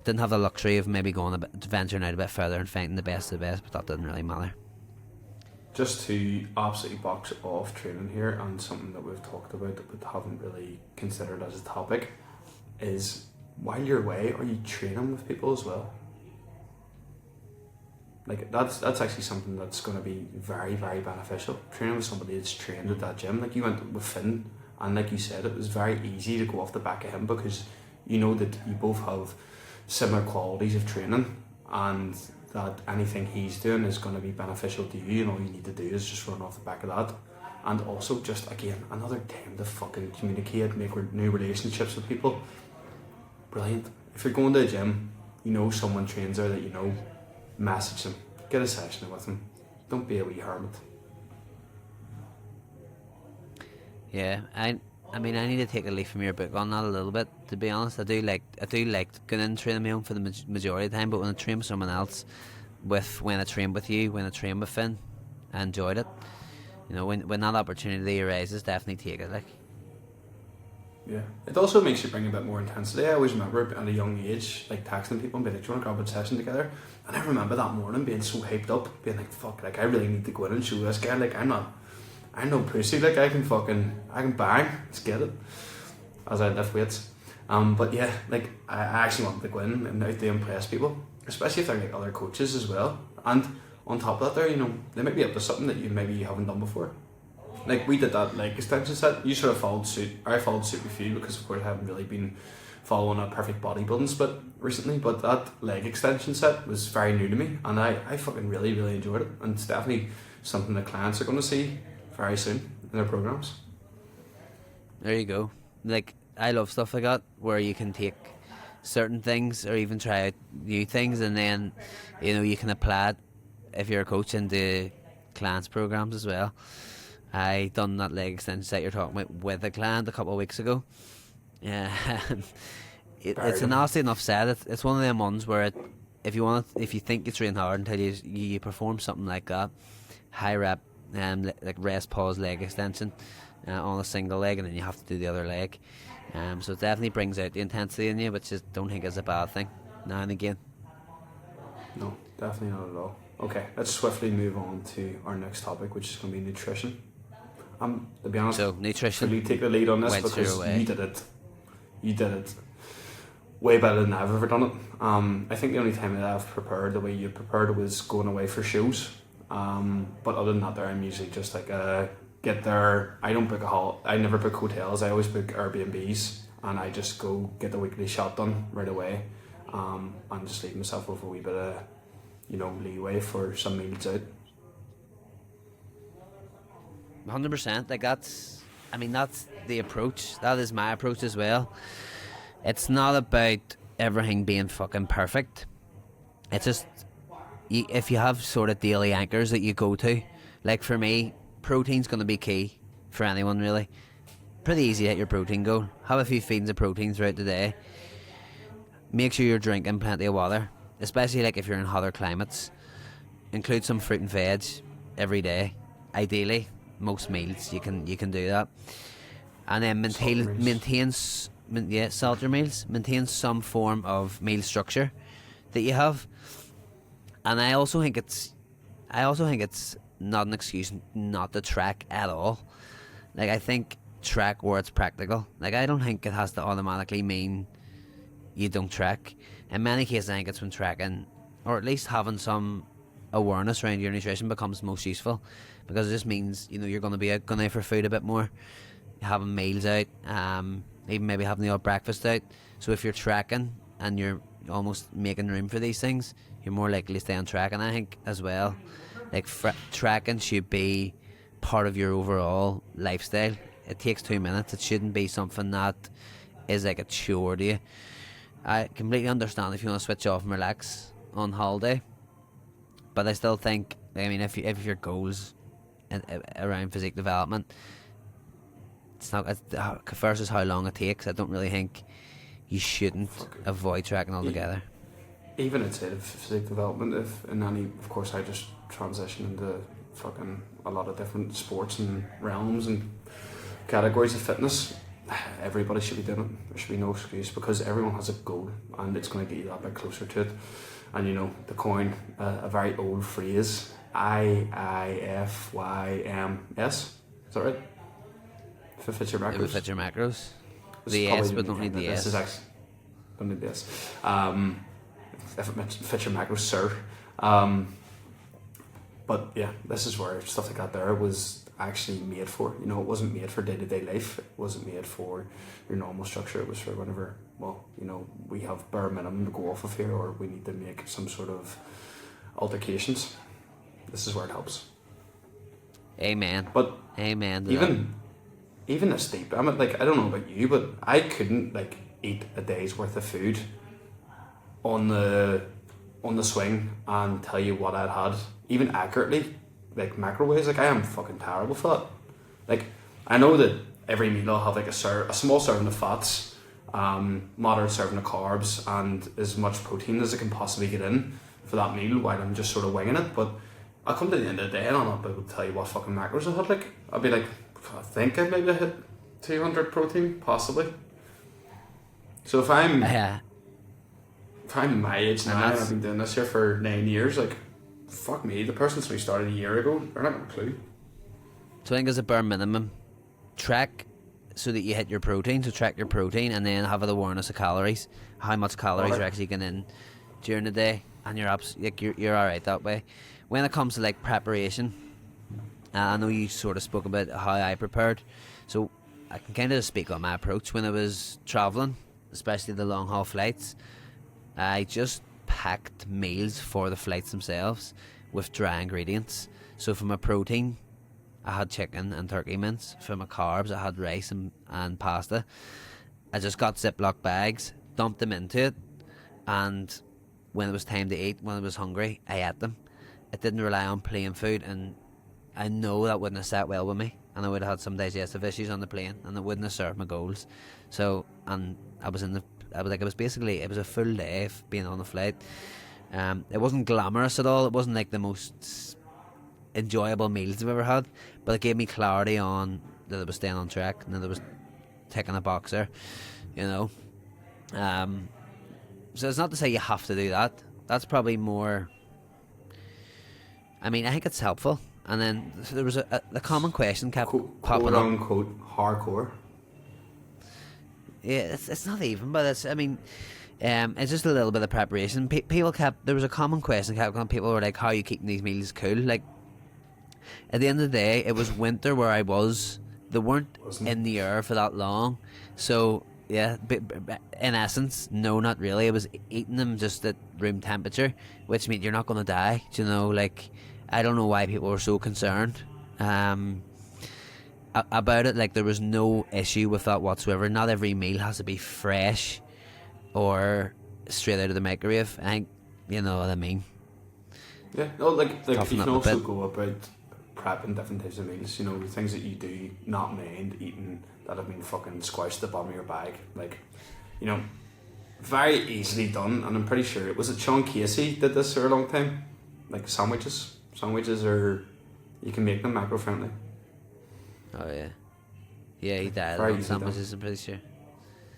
didn't have the luxury of maybe going a bit, venturing out a bit further and finding the best of the best, but that didn't really matter.
Just to absolutely box off training here, and something that we've talked about but haven't really considered as a topic, is while you're away, are you training with people as well? Like, that's actually something that's going to be very, very beneficial. Training with somebody that's trained at that gym. Like, you went with Finn, and like you said, it was very easy to go off the back of him, because you know that you both have similar qualities of training, and that anything he's doing is going to be beneficial to you, and all you need to do is just run off the back of that. And also, just again, another time to fucking communicate, make new relationships with people. Brilliant. If you're going to a gym, you know someone trains there that you know, message them, get a session with them. Don't be a wee hermit.
Yeah, I mean, I need to take a leaf from your book on that a little bit, to be honest. I do like going in and training my own for the majority of the time, but when I train with someone else, when I train with you, when I train with Finn, I enjoyed it. You know, when that opportunity arises, definitely take it. Like,
yeah, it also makes you bring a bit more intensity. I always remember at a young age, like, texting people and being like, do you want to grab a session together? And I remember that morning being so hyped up, being like, fuck, like, I really need to go in and show this guy, like, I'm no pussy, like, I can bang, let's get it, as I lift weights. But yeah, like, I actually wanted to go in and out to impress people, especially if they're like other coaches as well. And on top of that, there, you know, they might be up to something that you haven't done before. Like, we did that leg extension set. You sort of followed suit. I followed suit with you because, of course, I haven't really been following a perfect bodybuilding split recently. But that leg extension set was very new to me, and I fucking really, really enjoyed it. And it's definitely something that clients are going to see very soon in their programs.
there you go. Like, I love stuff like that, where you can take certain things or even try out new things, and then, you know, you can apply it if you're a coach into clients' programs as well. I done that leg extension set you're talking about with a client a couple of weeks ago. Yeah, it's a nasty enough set. It's one of them ones where if you think you train hard until you perform something like that, high rep, like rest, pause, leg extension on a single leg, and then you have to do the other leg. So it definitely brings out the intensity in you, which I don't think is a bad thing now and again.
No, definitely not at all. Okay, let's swiftly move on to our next topic, which is going to be nutrition. To be honest,
So nutrition,
really take the lead on this
went
because
your way.
You did it way better than I've ever done it. I think the only time that I've prepared the way you prepared was going away for shows. But other than that, I'm usually just like get there. I don't book I never book hotels. I always book Airbnbs, and I just go get the weekly shot done right away. And just leave myself with a wee bit of, leeway for some meals out.
100%. Like that's the approach. That is my approach as well. It's not about everything being fucking perfect. It's just if you have sort of daily anchors that you go to, like for me, protein's going to be key for anyone really. Pretty easy to hit your protein goal. Have a few feedings of protein throughout the day. Make sure you're drinking plenty of water, especially like if you're in hotter climates. Include some fruit and veg every day. Ideally, most meals you can do that. And then salt your meals. Maintain some form of meal structure that you have. And I also think it's not an excuse not to track at all. Like I think track where it's practical. Like I don't think it has to automatically mean you don't track. In many cases I think it's when tracking, or at least having some awareness around your nutrition, becomes most useful, because it just means you're going to be out going out for food a bit more, having meals out, even maybe having the odd breakfast out. So if you're tracking and you're almost making room for these things, you're more likely to stay on track. And I think as well, like tracking should be part of your overall lifestyle. It takes 2 minutes. It shouldn't be something that is like a chore to you. I completely understand if you want to switch off and relax on holiday, but I still think, if your goals around physique development, it's not versus how long it takes. I don't really think you shouldn't avoid tracking altogether.
Even outside of physique development, of course I just transition into fucking a lot of different sports and realms and categories of fitness. Everybody should be doing it. There should be no excuse, because everyone has a goal and it's going to get you that bit closer to it. And to coin a very old phrase, IIFYMS. Is that right? If it fits your macros.
If it fits your macros. The S, but don't need the S.
Don't need the S. If it fits your macros, sir. But yeah, this is where stuff like that there was actually made for. It wasn't made for day-to-day life. It wasn't made for your normal structure. It was for whenever, we have bare minimum to go off of here, or we need to make some sort of altercations. This is where it helps.
Amen.
But
amen.
Even this deep. I don't know about you, but I couldn't eat a day's worth of food on the swing and tell you what I'd had, even accurately, macro ways. I am fucking terrible for that. I know that every meal I'll have a small serving of fats, moderate serving of carbs, and as much protein as I can possibly get in for that meal while I'm just sort of winging it. But I'll come to the end of the day and I'll not be able to tell you what fucking macros I had. I'll be I think I maybe hit 200 protein, possibly. So if I'm my age now and I've been doing this here for 9 years, fuck me, the person who started a year ago, they're not got a clue.
So I think as a bare minimum, track so that you hit your protein. So track your protein, and then have an awareness of calories, how much calories are actually getting in during the day, and you're all right that way. When it comes to preparation, I know you sort of spoke about how I prepared, so I can kind of speak on my approach. When I was travelling, especially the long haul flights, I just packed meals for the flights themselves with dry ingredients. So for my protein, I had chicken and turkey mince. For my carbs, I had rice and pasta. I just got Ziploc bags, dumped them into it, and when it was time to eat, when I was hungry, I ate them. I didn't rely on plain food, and I know that wouldn't have sat well with me, and I would have had some digestive issues on the plane, and it wouldn't have served my goals. So, and it was a full day of being on the flight. It wasn't glamorous at all. It wasn't the most enjoyable meals I've ever had, but it gave me clarity on that I was staying on track and that I was ticking a box there, you know. So it's not to say you have to do that. That's probably more. I mean, I think it's helpful. And then so there was the common question kept popping
quote
up.
unquote hardcore.
Yeah, it's not even, but it's. I mean, it's just a little bit of preparation. People kept. There was a common question kept going. People were like, "How are you keeping these meals cool?" Like, at the end of the day, it was winter where I was. They weren't in the air for that long, so yeah. In essence, no, not really. I was eating them just at room temperature, which means you're not going to die. Do you know, like, I don't know why people were so concerned about it. Like, there was no issue with that whatsoever. Not every meal has to be fresh or straight out of the microwave. I think you know what I mean.
Yeah, no, like
Toughen
you
up
can
a
also
bit.
go about prepping different types of meals. You know, things that you do not mind eating that have been fucking squashed at the bottom of your bag. Like, you know, very easily done. And I'm pretty sure it was Sean Casey did this for a long time. Like sandwiches. Sandwiches are, you can make them macro friendly.
Oh yeah, yeah. He died
Very
on
easy
sandwiches. I'm pretty sure.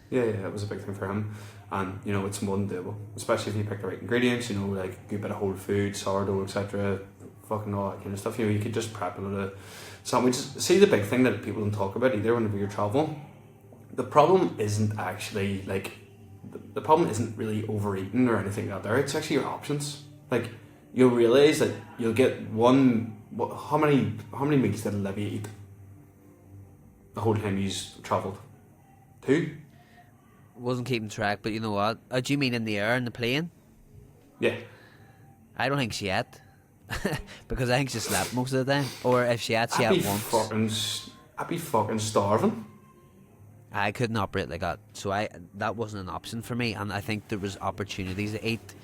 Yeah, it was a big thing for him. And, you know, it's more than doable. Especially if you pick the right ingredients, you know, like a good bit of whole food, sourdough, etc. Fucking all that kind of stuff. You know, you could just prep a lot of sandwiches. See, the big thing that people don't talk about either whenever you're traveling, the problem isn't actually, like, the problem isn't really overeating or anything like that there. It's actually your options. Like, you'll realise that you'll get one... How many meals did Olivia eat the whole time he's travelled? 2?
Wasn't keeping track, but you know what? Do you mean in the air in the plane?
Yeah.
I don't think she ate. Because I think she slept most of the time. Or if she ate once.
I'd be fucking starving.
I couldn't operate like that. So that wasn't an option for me. And I think there was opportunities to eat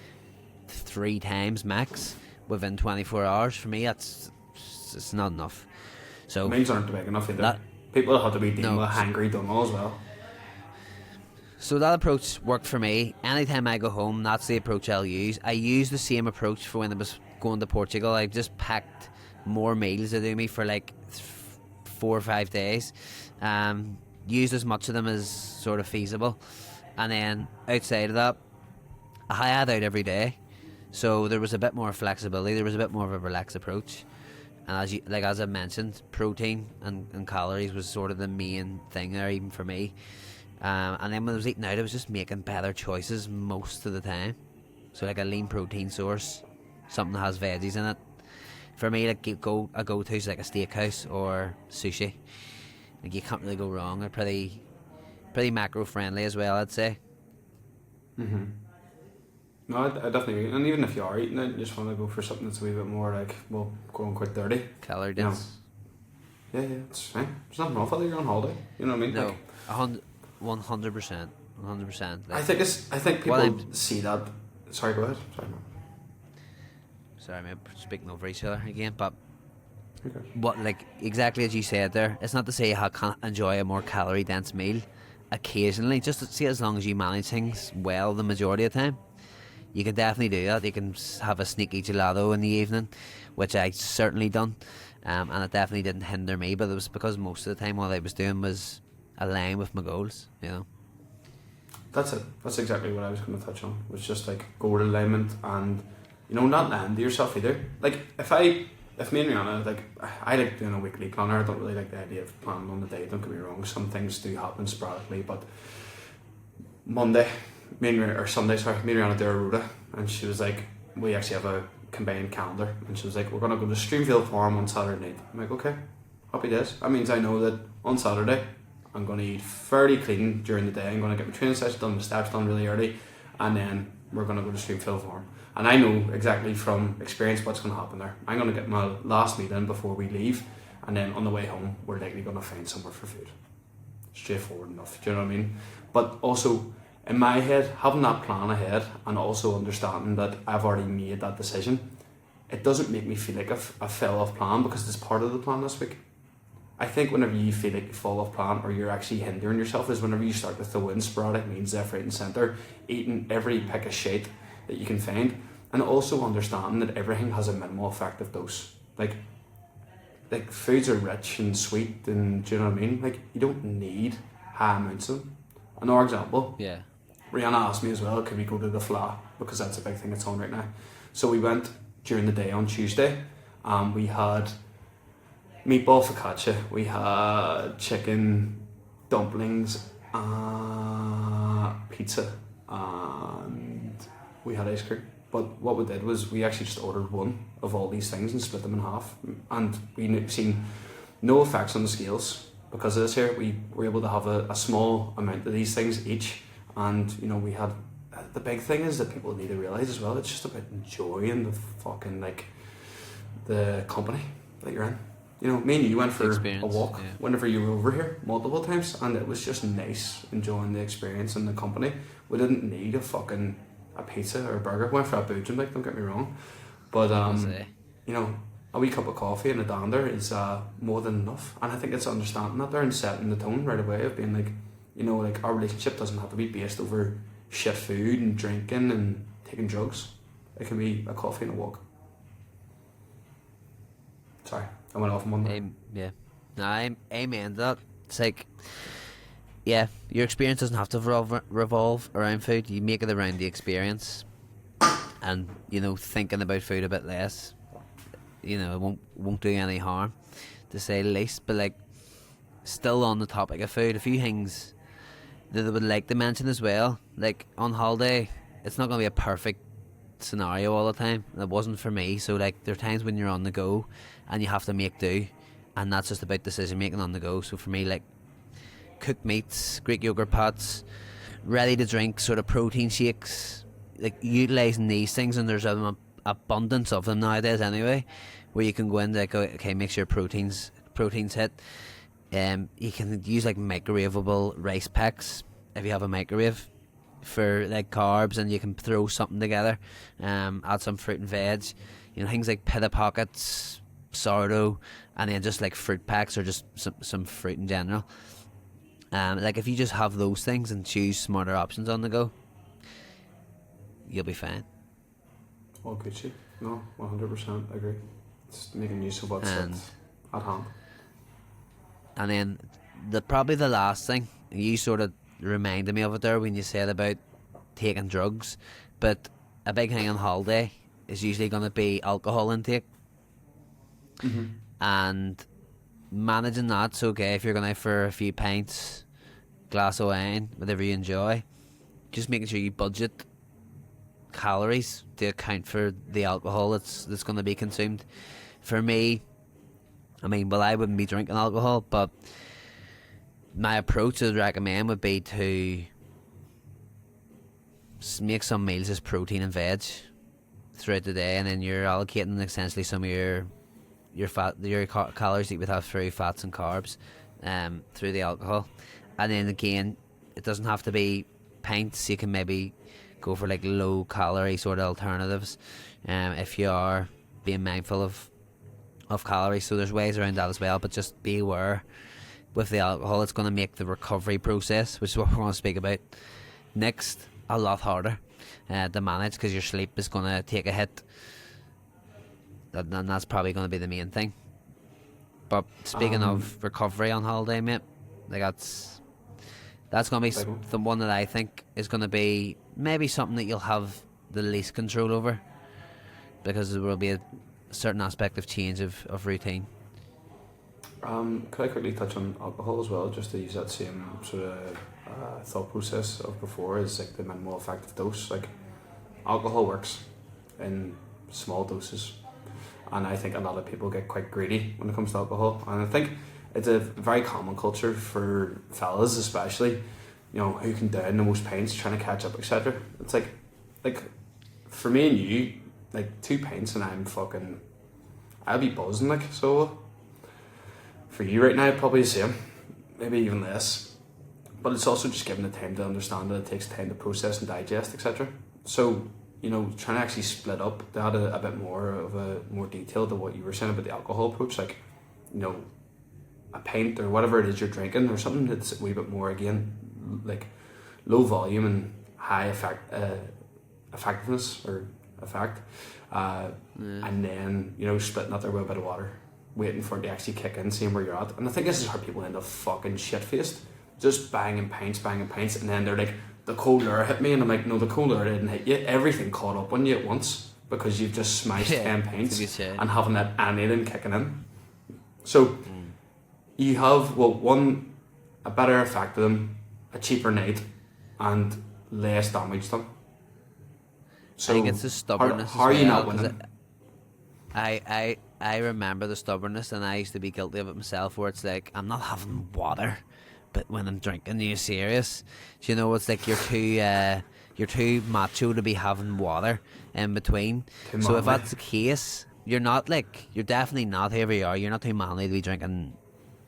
3 times max within 24 hours. For me, it's not enough. So
meals aren't big enough either. People have to be dealing with a hangry Donald as well.
So that approach worked for me. Anytime I go home, that's the approach I'll use. I use the same approach for when I was going to Portugal. I just packed more meals to do me for like 4 or 5 days. Used as much of them as sort of feasible. And then outside of that, I had out every day. So there was a bit more flexibility. There was a bit more of a relaxed approach. And as I mentioned, protein and calories was sort of the main thing there, even for me. And then when I was eating out, I was just making better choices most of the time. So like a lean protein source, something that has veggies in it. For me, like a go-to is like a steakhouse or sushi. Like you can't really go wrong. They're pretty macro friendly as well, I'd say.
Mhm. No, I definitely agree. And even if you are eating it, you just want to go for something that's a wee bit more like, well, quote unquote dirty.
Calorie dense.
Yeah, it's fine. There's nothing wrong with it. You're on holiday. You know what I mean?
No,
like,
100%. 100%.
I think people see that. Sorry, go ahead.
Sorry, I'm speaking over each other again, but
Okay.
what, like, exactly as you said there, it's not to say you can't enjoy a more calorie dense meal occasionally, just to see, as long as you manage things well the majority of the time, you can definitely do that. You can have a sneaky gelato in the evening, which I certainly done, and it definitely didn't hinder me, but it was because most of the time all I was doing was align with my goals, you know.
That's it. That's exactly what I was going to touch on. It was just like goal alignment and, you know, not lying to yourself either. Like if me and Rihanna, like I like doing a weekly planner. I don't really like the idea of planning on the day. Don't get me wrong. Some things do happen sporadically, but Sunday, me and Rihanna did a rota, and she was like, we actually have a combined calendar, and she was like, we're gonna go to Streamfield Farm on Saturday night. I'm like, okay, happy days. That means I know that on Saturday I'm going to eat fairly clean during the day. I'm going to get my training session done, my steps done really early, and then we're going to go to Streamfield Farm. And I know exactly from experience what's going to happen there. I'm going to get my last meal in before we leave, and then on the way home, we're likely going to find somewhere for food. Straightforward enough, do you know what I mean? But also, in my head, having that plan ahead and also understanding that I've already made that decision, it doesn't make me feel like I fell off plan because it's part of the plan this week. I think whenever you feel like you fall off plan or you're actually hindering yourself is whenever you start to throw in sporadic means left, right and centre, eating every pick of shit that you can find, and also understanding that everything has a minimal effective dose. Like, like foods are rich and sweet, and do you know what I mean? Like you don't need high amounts of them. Another example.
Yeah.
Rihanna asked me as well, can we go to the Fla, because that's a big thing that's on right now. So we went during the day on Tuesday. We had meatball focaccia, we had chicken dumplings, pizza, and we had ice cream. But what we did was we actually just ordered one of all these things and split them in half, and we seen no effects on the scales because of this here. We were able to have a small amount of these things each, and you know, we had, the big thing is that people need to realise as well, it's just about enjoying the fucking, like, the company that you're in. You know, me and you went for a walk whenever you were over here multiple times, and it was just nice enjoying the experience and the company. We didn't need a pizza or a burger. We went for a boojum, like, don't get me wrong, but you know, a wee cup of coffee and a dander is more than enough. And I think it's understanding that there and setting the tone right away of being like, you know, like, our relationship doesn't have to be based over shit food and drinking and taking drugs. It can be a coffee and a walk. Sorry, I went off on one there.
Yeah. No, I'm amen to that. It's like, yeah, your experience doesn't have to revolve around food. You make it around the experience, and you know, thinking about food a bit less. You know, it won't do any harm, to say the least. But like, still on the topic of food, a few things that I would like to mention as well. Like, on holiday, it's not going to be a perfect scenario all the time. It wasn't for me. So like, there are times when you're on the go and you have to make do, and that's just about decision making on the go. So for me, like, cooked meats, Greek yogurt pots, ready to drink sort of protein shakes, like utilising these things, and there's an abundance of them nowadays anyway, where you can go in, like, okay, make sure proteins hit. You can use like microwavable rice packs if you have a microwave for like carbs, and you can throw something together, add some fruit and veg, you know, things like pita pockets, sourdough, and then just like fruit packs, or just some fruit in general. Like, if you just have those things and choose smarter options on the go, you'll be fine.
All good shit. No, 100% agree. It's making use of what's at hand.
And then probably the last thing, you sort of reminded me of it there when you said about taking drugs, but a big thing on holiday is usually going to be alcohol intake.
Mm-hmm.
And managing that's okay if you're going out for a few pints, glass of wine, whatever you enjoy. Just making sure you budget calories to account for the alcohol that's going to be consumed. For me, I mean, well, I wouldn't be drinking alcohol, but my approach I'd recommend would be to make some meals as protein and veg throughout the day, and then you're allocating essentially some of your calories that you would have through fats and carbs through the alcohol. And then again, it doesn't have to be pints. You can maybe go for like low calorie sort of alternatives if you are being mindful of calories. So there's ways around that as well, but just be aware with the alcohol, it's going to make the recovery process, which is what we're going to speak about next, a lot harder to manage, because your sleep is going to take a hit, and that's probably going to be the main thing. But speaking of recovery on holiday, mate, like, that's going to be the one that I think is going to be maybe something that you'll have the least control over, because there will be a certain aspect of change of routine.
Could I quickly touch on alcohol as well, just to use that same sort of thought process of before, is like the minimal effective dose. Like, alcohol works in small doses, and I think a lot of people get quite greedy when it comes to alcohol, and I think it's a very common culture for fellas especially, you know, who can down the most pints trying to catch up, etc. It's like for me and you, like 2 pints and I'll be buzzing, like. So for you right now, probably the same, maybe even less. But it's also just giving the time to understand that it takes time to process and digest, etc. So, you know, trying to actually split up, to add a bit more detail to what you were saying about the alcohol approach, like, you know, a pint or whatever it is you're drinking, or something that's a wee bit more, again, like low volume and high effectiveness or effect, and then, you know, splitting that there with a bit of water, waiting for it to actually kick in, seeing where you're at. And I think this is how people end up fucking shit-faced. Just banging pints, and then they're like, the cold air hit me, and I'm like, no, the cold air didn't hit you. Everything caught up on you at once because you've just smashed 10 pints and haven't let anything kicking in. So you have, a better effect to them, a cheaper night, and less damage done. So
I think it's the stubbornness.
How are you not winning?
I remember the stubbornness, and I used to be guilty of it myself, where it's like, I'm not having water, but when I'm drinking, you're serious. Do you know, it's like you're too macho to be having water in between. So if that's the case, you're definitely not, whoever you are, you're not too manly to be drinking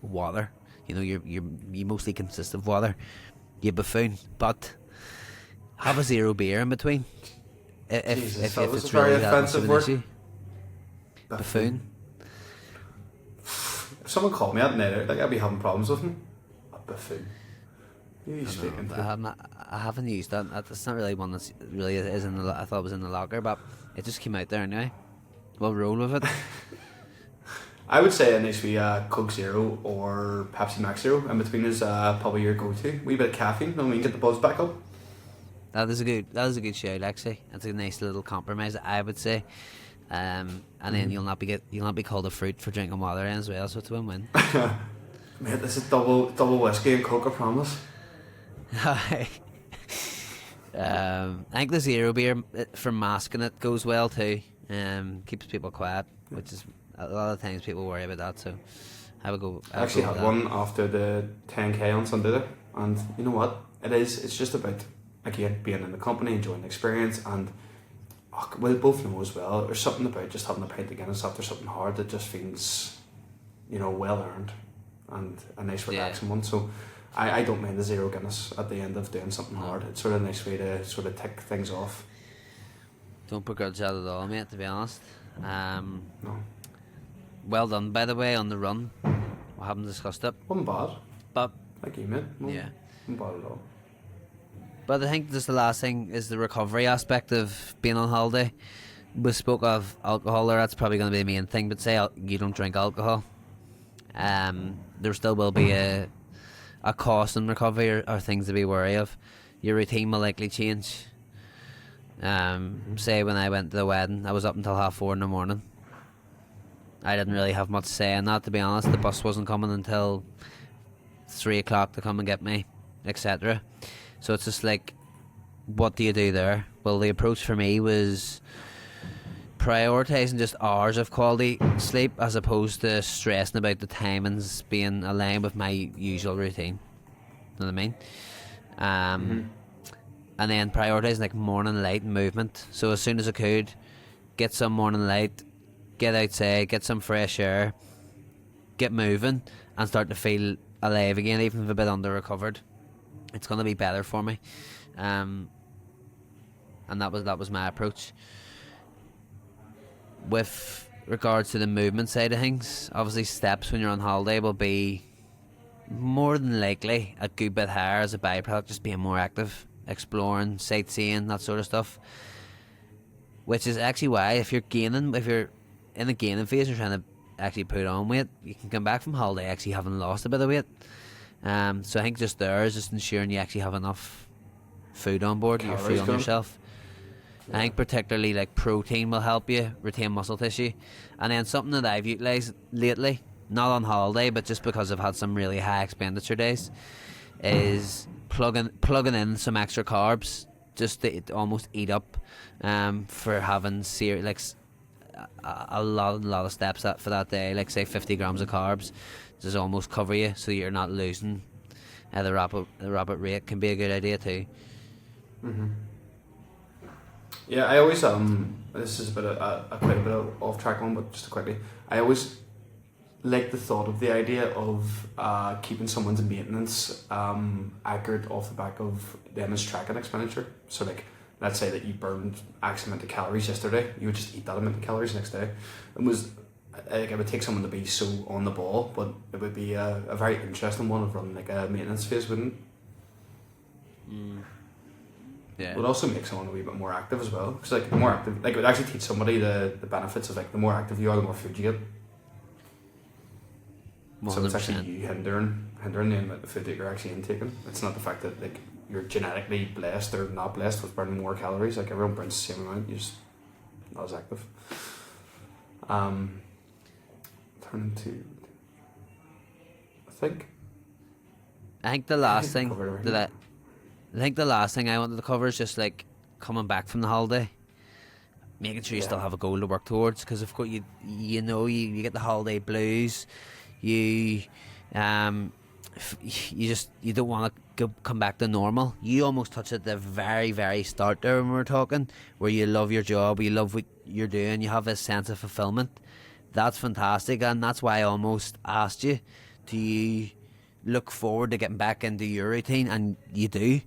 water. You know, you mostly consist of water, you buffoon. But have a zero beer in between.
Jesus,
if
that was
it's
a very
really that much
offensive
of an
word.
issue. Buffoon.
If someone called me that night, like, I'd be having problems with him. A buffoon. Who are you speaking to?
I haven't used that. It's not really one that really is in the. I thought it was in the locker, but it just came out there anyway. We'll roll with it.
I would say a nice wee Coke Zero or Pepsi Max Zero in between is probably your go-to. Wee bit of caffeine, know what I mean? Get the buzz back up.
That is a good shout, actually. That's a nice little compromise, I would say. And then you'll not be called a fruit for drinking water as well, so it's a win-win.
Mate, this is double whiskey and Coke, I promise.
I think the zero beer for masking it goes well too. Keeps people quiet, which is a lot of times people worry about that. So I would go.
I actually had one after the 10k on Sunday there, and you know what? It's just about, again, being in the company, enjoying the experience, and we both know as well, there's something about just having a pint of Guinness after something hard that just feels, well earned and a nice relaxing one. So I don't mind the zero Guinness at the end of doing something hard. It's sort of a nice way to sort of tick things off.
Don't begrudge that at all, mate, to be honest.
No.
Well done, by the way, on the run. We haven't discussed it.
Wasn't bad.
But
thank you, mate.
Yeah.
Wasn't bad at all.
But I think just the last thing is the recovery aspect of being on holiday. We spoke of alcohol there, that's probably going to be the main thing, but say you don't drink alcohol, there still will be a cost in recovery or things to be wary of. Your routine will likely change. Say when I went to the wedding, I was up until 4:30 in the morning. I didn't really have much say in that, to be honest. The bus wasn't coming until 3 o'clock to come and get me, etc. So it's just like, what do you do there? Well, the approach for me was prioritising just hours of quality sleep as opposed to stressing about the timings being aligned with my usual routine. Know what I mean? And then prioritising like morning light and movement. So as soon as I could, get some morning light, get outside, get some fresh air, get moving, and start to feel alive again, even if a bit under recovered. It's going to be better for me, and that was my approach. With regards to the movement side of things, obviously steps when you're on holiday will be more than likely a good bit higher as a byproduct, just being more active, exploring, sightseeing, that sort of stuff. Which is actually why if you're in the gaining phase, you're trying to actually put on weight, you can come back from holiday actually having lost a bit of weight. So I think just there is just ensuring you actually have enough food on board, you're free on yourself. I think particularly like protein will help you retain muscle tissue. And then something that I've utilised lately, not on holiday but just because I've had some really high expenditure days, is plugging in some extra carbs just to almost eat up for having a lot of steps for that day, like say 50 grams of carbs, just almost cover you so you're not losing at the rapid rate. Can be a good idea too.
Yeah, I always this is quite a bit of off track one, but just quickly, I always like the thought of the idea of keeping someone's maintenance accurate off the back of them as tracking expenditure. So like, let's say that you burned X amount of calories yesterday, you would just eat that amount of calories next day. It would take someone to be so on the ball, but it would be a very interesting one of running like a maintenance phase, wouldn't it?
Yeah.
It would also make someone a wee bit more active as well, because like the more active, like it would actually teach somebody the benefits of like the more active you are, the more food you get. So it's actually
100%.
you hindering the amount of food that you're actually intaking. It's not the fact that like you're genetically blessed or not blessed with burning more calories. Like everyone burns the same amount. You're just not as active. Turning to, I think.
I think the
Yeah,
last thing
covered everything.
that I think the last thing I wanted to cover is just like coming back from the holiday, making sure you still
Yeah.
have a goal to work towards. Because of course you know you get the holiday blues, you um you don't want to come back to normal. You almost touched at the very start there when we were talking, where you love your job, you love what you're doing, you have this sense of fulfillment. That's fantastic, and that's why I almost asked you, do you look forward to getting back into your routine? And you do,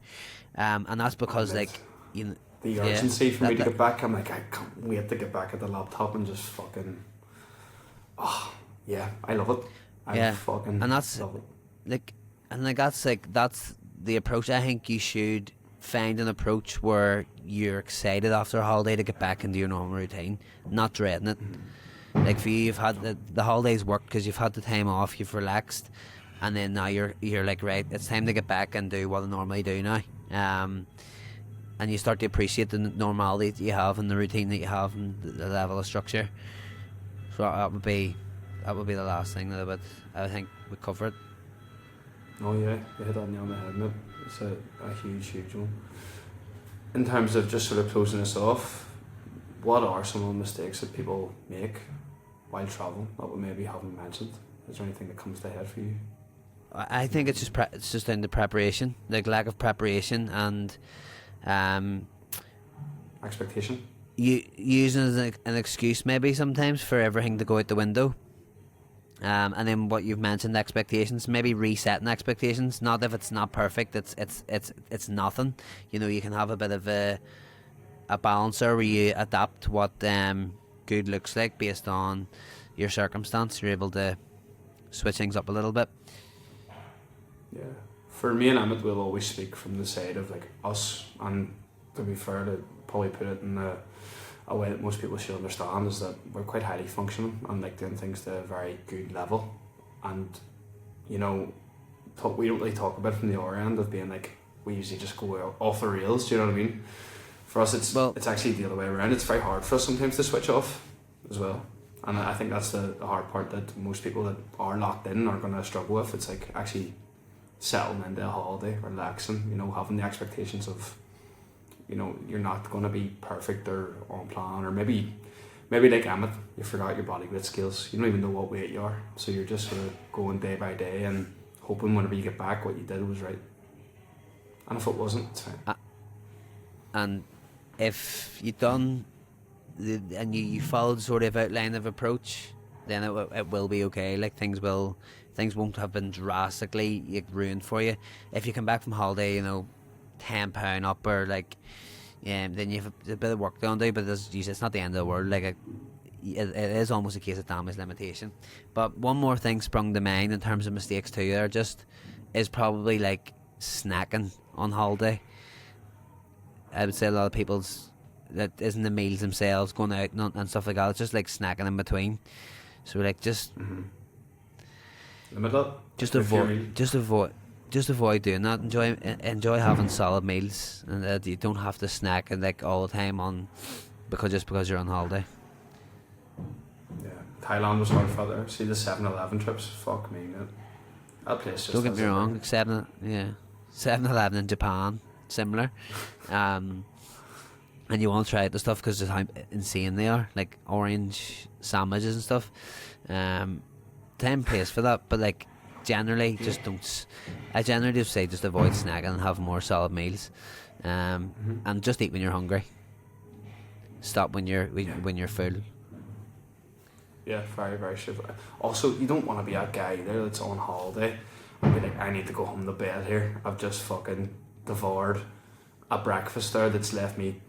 and that's
Oh,
because
mate.
like you
The
yeah
urgency for me
that,
to
that
get back, I'm like, I can't wait to get back at the laptop and just fucking. Oh, yeah, I love it. I
yeah,
fucking
and that's
love it.
like that's the approach. I think you should find an approach where you're excited after a holiday to get back into your normal routine, not dreading it. Like for you, you've had the holidays worked because you've had the time off, you've relaxed, and then now you're like, right, it's time to get back and do what I normally do now. And you start to appreciate the normality that you have and the routine that you have and the level of structure. So that would be the last thing that I think we covered.
Oh yeah, you hit that nail on the head, mate. It's a huge one. In terms of just sort of closing this off, what are some of the mistakes that people make while traveling that we maybe haven't mentioned? Is there anything that comes to head for you?
I think it's just in the preparation, like lack of preparation and um,
Expectation?
you using it as an excuse maybe sometimes for everything to go out the window. And then what you've mentioned, expectations, maybe resetting expectations. Not if it's not perfect, it's nothing. You know, you can have a bit of a balancer where you adapt what good looks like based on your circumstance. You're able to switch things up a little bit.
Yeah. For me and Emmett, we'll always speak from the side of like us, and to be fair, to probably put it in a way that most people should understand is that we're quite highly functioning and like doing things to a very good level, and you know, we don't really talk about it from the other end of being like we usually just go off the rails. Do you know what I mean? For us, it's actually the other way around. It's very hard for us sometimes to switch off as well, and I think that's the hard part that most people that are locked in are going to struggle with. It's like actually settling into a holiday, relaxing, you know, having the expectations of, you know, you're not going to be perfect or on plan, or maybe like Emmett, you forgot your body weight skills, you don't even know what weight you are, so you're just sort of going day by day and hoping whenever you get back what you did was right, and if it wasn't, it's fine.
And if you done and you followed sort of outline of approach, then it will be okay. Like things won't have been drastically ruined for you. If you come back from holiday, you know, £10 up or like, then you have a bit of work done do. But it's not the end of the world. Like it is almost a case of damage limitation. But one more thing sprung to mind in terms of mistakes too. There just is probably like snacking on holiday. I would say a lot of people's that isn't the meals themselves, going out and stuff like that. It's just like snacking in between. So like just
Limit it.
just
With your meal.
avoid doing that. Enjoy having solid meals, and you don't have to snack and like all the time on because you're on holiday.
Yeah, Thailand was hard for there. See the 7-Eleven trips. Fuck me, man. That place just.
Don't get
has
me wrong.
everything.
7-Eleven in Japan, similar. And you want to try out the stuff because of how insane they are, like orange sandwiches and stuff. Time place for that, but like generally just don't. I generally just say just avoid snacking and have more solid meals, and just eat when you're hungry. Stop when you're full.
Yeah, very, very sure. Also, you don't want to be that guy either that's on holiday and be like, I need to go home to bed here. I've just fucking devoured a breakfast there that's left me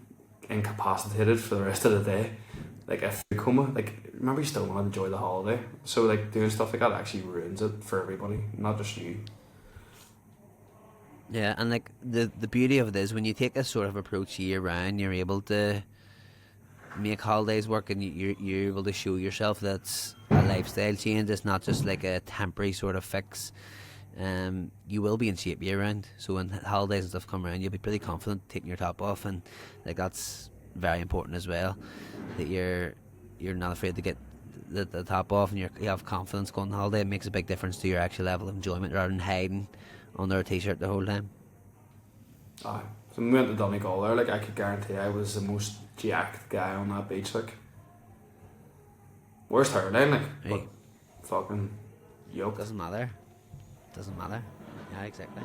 incapacitated for the rest of the day. Like a food coma. Like, remember, you still want to enjoy the holiday. So like doing stuff like that actually ruins it for everybody, not just you.
Yeah, and like the beauty of it is when you take a sort of approach year round, you're able to make holidays work, and you're able to show yourself that's a lifestyle change. It's not just like a temporary sort of fix. You will be in shape year round. So when holidays and stuff come around, you'll be pretty confident taking your top off, and like that's very important as well. That you're not afraid to get the top off, and you have confidence going on holiday. It makes a big difference to your actual level of enjoyment rather than hiding under a t-shirt the whole time.
Aye. So when we went to Donegal there, like I could guarantee I was the most jacked guy on that beach, like. Worst hairline, like, but
Hey.
fucking yoked.
Doesn't matter. Yeah, exactly.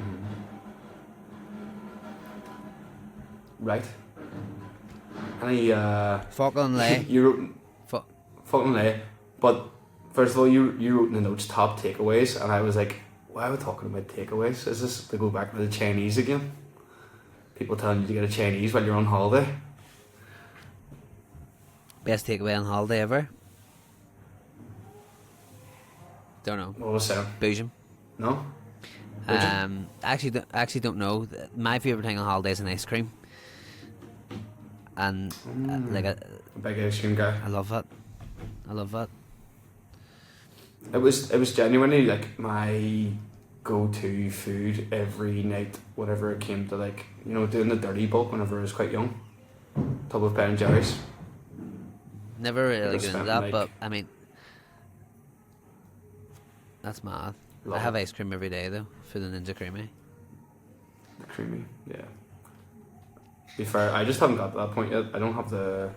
Right. Any
Falkland Lay.
you wrote fucking lay, but first of all, you wrote in the notes top takeaways, and I was like, why are we talking about takeaways? Is this to go back to the Chinese again? People telling you to get a Chinese while you're on holiday.
Best takeaway on holiday ever? Don't know.
What was that?
Boojum.
No.
Actually don't know. My favourite thing on holiday is an ice cream. And like
A big ice cream guy.
I love that.
It was genuinely like my go-to food every night whenever it came to, like, you know, doing the dirty bulk whenever I was quite young. Tub of Ben and Jerry's.
Never really
Just
got into
spent,
that,
like-
but I mean, that's mad. I
Love
have
it.
ice cream every day though for the Ninja Creamy.
Creamy, yeah. To be fair, I just haven't got to that point yet. I don't have the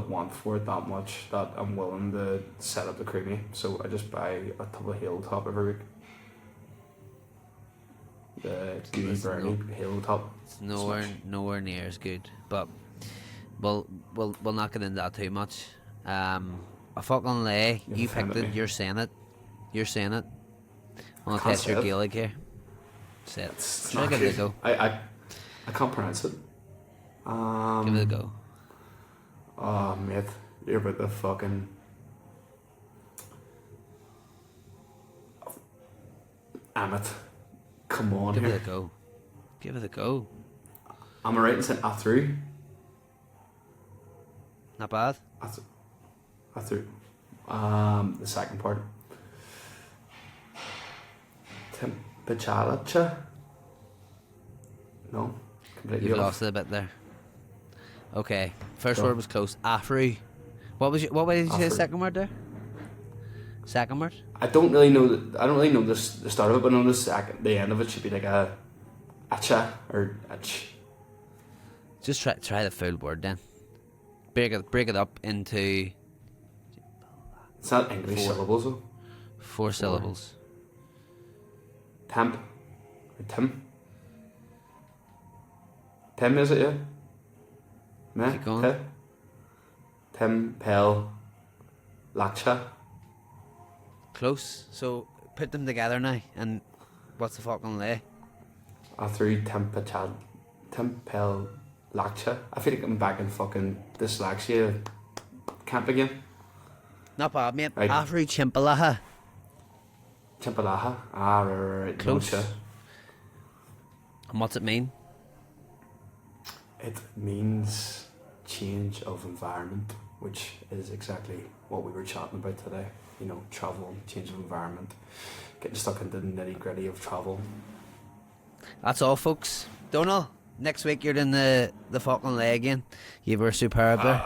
want for it that much that I'm willing to set up the creamy. So I just buy a tub of Hilltop every week. The gooey
Listen,
brownie Hilltop.
It's nowhere near as good, but we'll not get into that too much. A Falkland Lay,
You've
you picked
offended
it.
me.
You're saying it. I'm gonna
Can't
test your
say it.
Gaelic here. Say it.
It's
Try
not
give it a
good.
go.
I can't pronounce it.
Give it a go.
Oh mate, you're about the fucking. Amit, come on
Give
here.
it a go. Give it a go.
Am I right in saying Athru?
Not bad.
Athru. The second part. Tempachalacha? No, completely
You've
off.
lost it a bit there. Okay. First
Go.
word was close. Afri. What way did you say the
Afri.
second word there? Second word?
I don't really know the start of it, but I know the end of it should be like a acha or ach.
Just try the full word then. Break it up into
It's not English
Four.
syllables though.
4 syllables.
Temp or Tim. Tim, is it, yeah? Meh?
Keep going.
Te? Tim, Pel, Lacha.
Close. So put them together now. And what's the fucking lay?
Athru Tempel Lacha. I feel like I'm back in fucking dyslexia camp again.
Not bad, mate.
Right.
Afri Chimpalaha.
Tempelaha. Right.
Close.
Lacha.
And what's it mean?
It means change of environment, which is exactly what we were chatting about today. You know, travel, change of environment, getting stuck into the nitty gritty of travel.
That's all, folks. Donal, next week you're in the fucking lay again. You were superb there.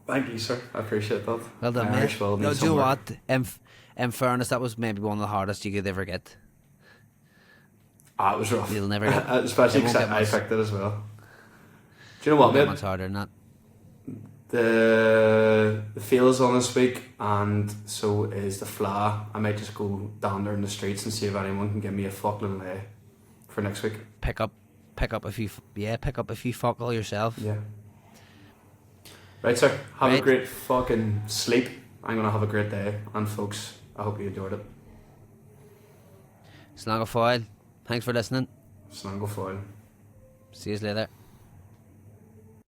Thank you, sir. I appreciate that.
Well done, mate.
Irish will need
No, do you
some
know
work.
what? In fairness, that was maybe one of the hardest you could ever get.
It was rough.
You'll never get.
Especially
it won't
because
get
I
much-
picked it as well. Do you know what,
Not
mate?
much harder than that.
The feel is on this week, and so is the fla. I might just go down there in the streets and see if anyone can give me a fucking lay for next week.
Pick up a few. Pick up a few fuckle yourself.
Yeah. Right, sir. Have a
Right.
great fucking sleep. I'm gonna have a great day, and folks, I hope you enjoyed it.
Slán go fáil. Thanks for listening.
Snuggle foil.
See you later.